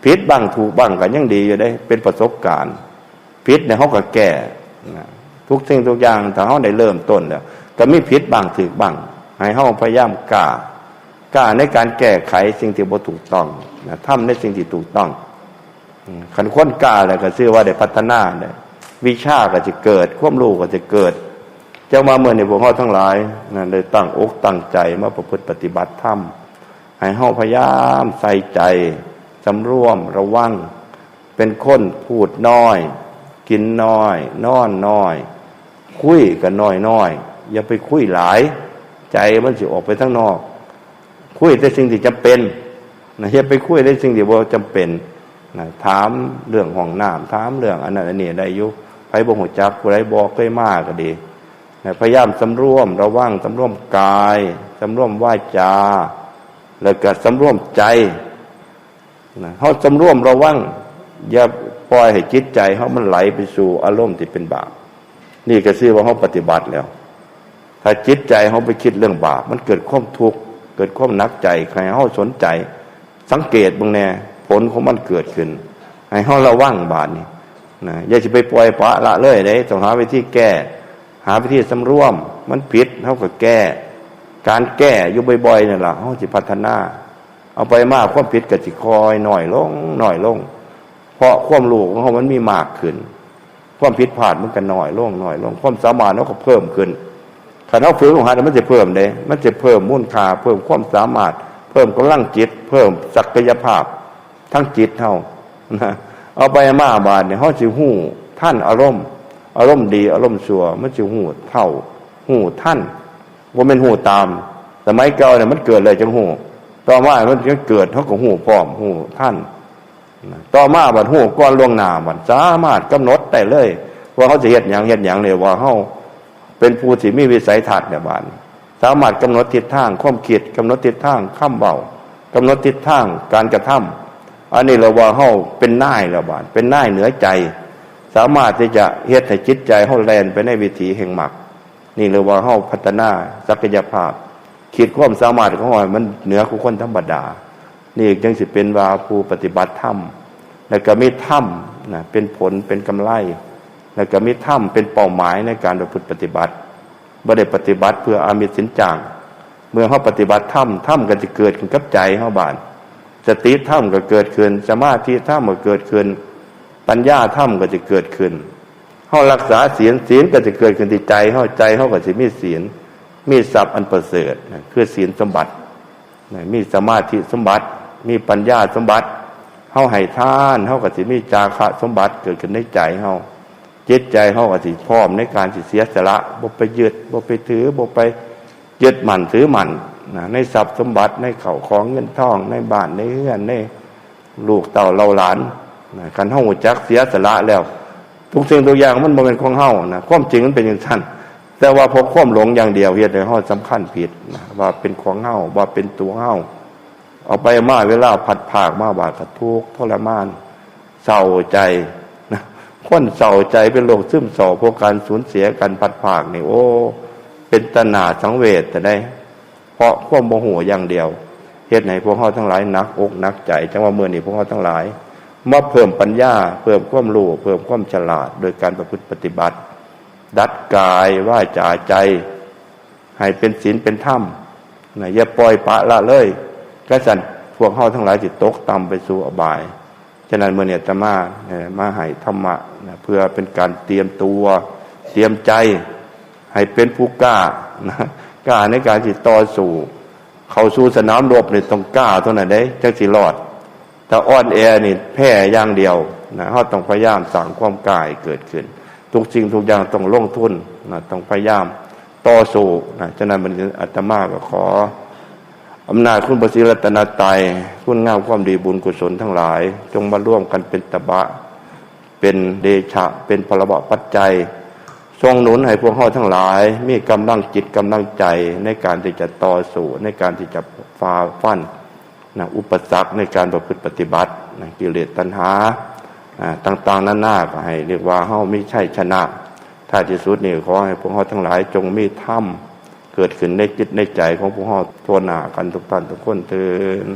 ผิดบ้างถูกบ้างก็ยังดีอยู่ได้เป็นประสบการณ์ผิดเนี่ยเฮาก็แก้นะทุกสิ่งทุกอย่างถ้าเฮาได้เริ่มต้นแล้วก็มีผิดบ้างถูกบ้างให้เฮาพยายามกล้าในการแก้ไขสิ่งที่บ่ถูกต้องนะทำในสิ่งที่ถูกต้องคันคนกล้าแล้วก็ชื่อว่าได้พัฒนาได้วิชาก็จะเกิดความรู้ก็จะเกิดเจ้ามาเมื่อนี่พวกเฮาทั้งหลายนะได้ตั้งอกตั้งใจมาประพฤติปฏิบัติธรรมให้เฮาพยายามใส่ใจสำรวมระวังเป็นคนพูดน้อยกินน้อยนอนน้อยคุยก็น้อยอย่าไปคุยหลายใจมันสิออกไปข้างนอกคุยแต่สิ่งที่จำเป็นนะอย่าไปคุยแต่สิ่งที่บ่จำเป็นนะถามเรื่องห้องน้ำถามเรื่องอันนั้นอันนี้ได้อยู่ไผบ่ฮู้จักผู้ใดบอกเคยมาก็ดีนะพยายามสำรวมระวังสำรวมกายสำรวมวาจาแล้วก็สำรวมใจนะเฮาสำรวมระวังอย่าปล่อยให้จิตใจเฮามันไหลไปสู่อารมณ์ที่เป็นบาปนี่ก็ชื่อว่าเฮาปฏิบัติแล้วถ้าจิตใจเฮาไปคิดเรื่องบาปมันเกิดความทุกข์เกิดความหนักใจให้เฮาสนใจสังเกตเบิ่งแน่ผลของมันเกิดขึ้นให้เฮาระวังบาปนี่นะอย่าสิไปปล่อยปละละเลยเด้ต้องหาวิธีแก้หาวิธีสำรวมมันผิดเฮาก็แก้การแก้อยู่บ่อยๆนั่นล่ะเฮาสิพัฒนาเอาไปมากความผิดก็สิคอยน้อยลงเพราะความรู้ของเฮามันมีมากขึ้นความผิดพลาดมันก็น้อยลงความสามารถเราก็เพิ่มขึ้นถ้าเราฝึกของมันจะเพิ่มเด้มันจะเพิ่มมูลค่าเพิ่มความสามารถเพิ่มกำลังจิตเพิ่มศักยภาพทั้งจิตเฮานะเอาไปมาบาดเนี่ยเฮาสิฮู้ท่านอารมณ์ดีอารมณ์ชั่วมันสิฮู้เท่าฮู้ท่านบ่แม่นฮู้ตามสมัยเก่าเนี่ยมันเกิดเลยจังฮู้ต่อมามันจะเกิดเฮาก็ฮู้พร้อมฮู้ท่านต่อมาบัดฮู้ก่อนล่วงหน้าบัดสามารถกำหนดได้เลยว่าเฮาสิเฮ็ดหยังเลยว่าเฮาเป็นผู้ที่มีวิสัยทัศน์เนี่ยบาดสามารถกำหนดทิศทางความคิดกำหนดทิศทางคำเว้ากำหนดทิศทางการกระทำอันนี้เราว่าเฮาเป็นนายแล้วบาดเป็นนายเหนือใจสามารถที่จะเฮ็ดให้จิตใจเฮาแล่นไปในวิถีแห่งมรรคนี่เรียกว่าเฮาพัฒนาศักยภาพขีดความสามารถของเฮามันเหนือกว่าคนธรรมดานี่จึงสิเป็นว่าผู้ปฏิบัติธรรมแล้วก็มีธรรมนะเป็นผลเป็นกำไรแล้วก็มีธรรมเป็นเป้าหมายในการประพฤติปฏิบัติบ่ได้ปฏิบัติเพื่ออามิสสินจางเมื่อเฮาปฏิบัติธรรมก็จะเกิดขึ้นกับใจเฮาบาด สติธรรมก็เกิดขึ้นสมาธิธรรมก็เกิดขึ้นปัญญาธรรมก็จะเกิดขึ้นเฮารักษาศีลก็จะเกิดขึ้นที่ใจเฮาก็สิมีศีลมีทรัพย์อันประเสริฐคือศีลสมบัติมีสมาธิสมบัติมีปัญญาสมบัติเฮาให้ทานเฮาก็สิมีจาคะสมบัติเกิดขึ้นในใจเฮาจิตใจเฮาก็สิพร้อมในการสิเสียสละบ่ไปยึดบ่ไปถือบ่ไปยึดมั่นถือมั่นในทรัพย์สมบัติในข้าวของเงินทองในบ้านในเรือนในลูกเต้าเราหลานคันเฮารู้จักเสียสละแล้วทุกสิ่งทุกอย่างมันบ่เป็นของเฮาความจริงมันเป็นอย่างนั้นแต่ว่าพอความหลงอย่างเดียวเฮ็ดให้เฮาสำคัญผิดว่าเป็นของเฮาว่าเป็นตัวเฮาเอาไปมาเวลาผัดผากมาบาดกระทุกข์ทรมานเศร้าใจนะคนเศร้าใจเป็นโรคซึมเศร้าเพราะการสูญเสียกันผัดผากนี่โอ้เป็นตนาสังเวชแต่ได้เพราะความโมโหอย่างเดียวเฮ็ดให้พวกเฮาทั้งหลายหนักอกหนักใจจังว่ามื้อนี้พวกเฮาทั้งหลายมาเพิ่มปัญญาเพิ่มความรู้เพิ่มความฉลาดโดยการประพฤติปฏิบัติดัดกายวาจาใจให้เป็นศีลเป็นธรรมอย่าปล่อยปละละเลยกษัตริย์พวกเฮาทั้งหลายสิตกต่ำไปสู่อบายฉะนั้นมื้อนี้อาตมาให้ธรรมะเพื่อเป็นการเตรียมตัวเตรียมใจให้เป็นผู้กล้ากล้าในการที่ต่อสู้เข้าสู่สนามรบนี่ต้องกล้าเท่านั้นเด้จังสิรอดถ้าอ่อนแอนี่แพ้อย่างเดียวเฮาต้องพยายามสร้างความกล้าให้เกิดขึ้นทุกสิ่งทุกอย่างต้องลงทุนต้องพยายามต่อสู้ฉะนั้นมันอาตมาก็ขออำนาจคุณพระศรีรัตนตรัยคุณงามความดีบุญกุศลทั้งหลายจงมาร่วมกันเป็นตบะเป็นเดชะเป็นพลบะปัจจัยทรงหนุนให้พวกเฮาทั้งหลายมีกำลังจิตกำลังใจในการที่จะต่อสู้ในการที่จะฝ่าฟันอุปสรรคในการประพฤติปฏิบัติกิเลสตัณหาต่างๆนั้นก็ให้เรียกว่าเฮาไม่ใช่ชนะท้ายที่สุดนี่ขอให้พวกเฮาทั้งหลายจงมีธรรมเกิดขึ้นในจิตในใจของพวกเฮาทั่วหน้ากันทุกท่านทุกคนเถิด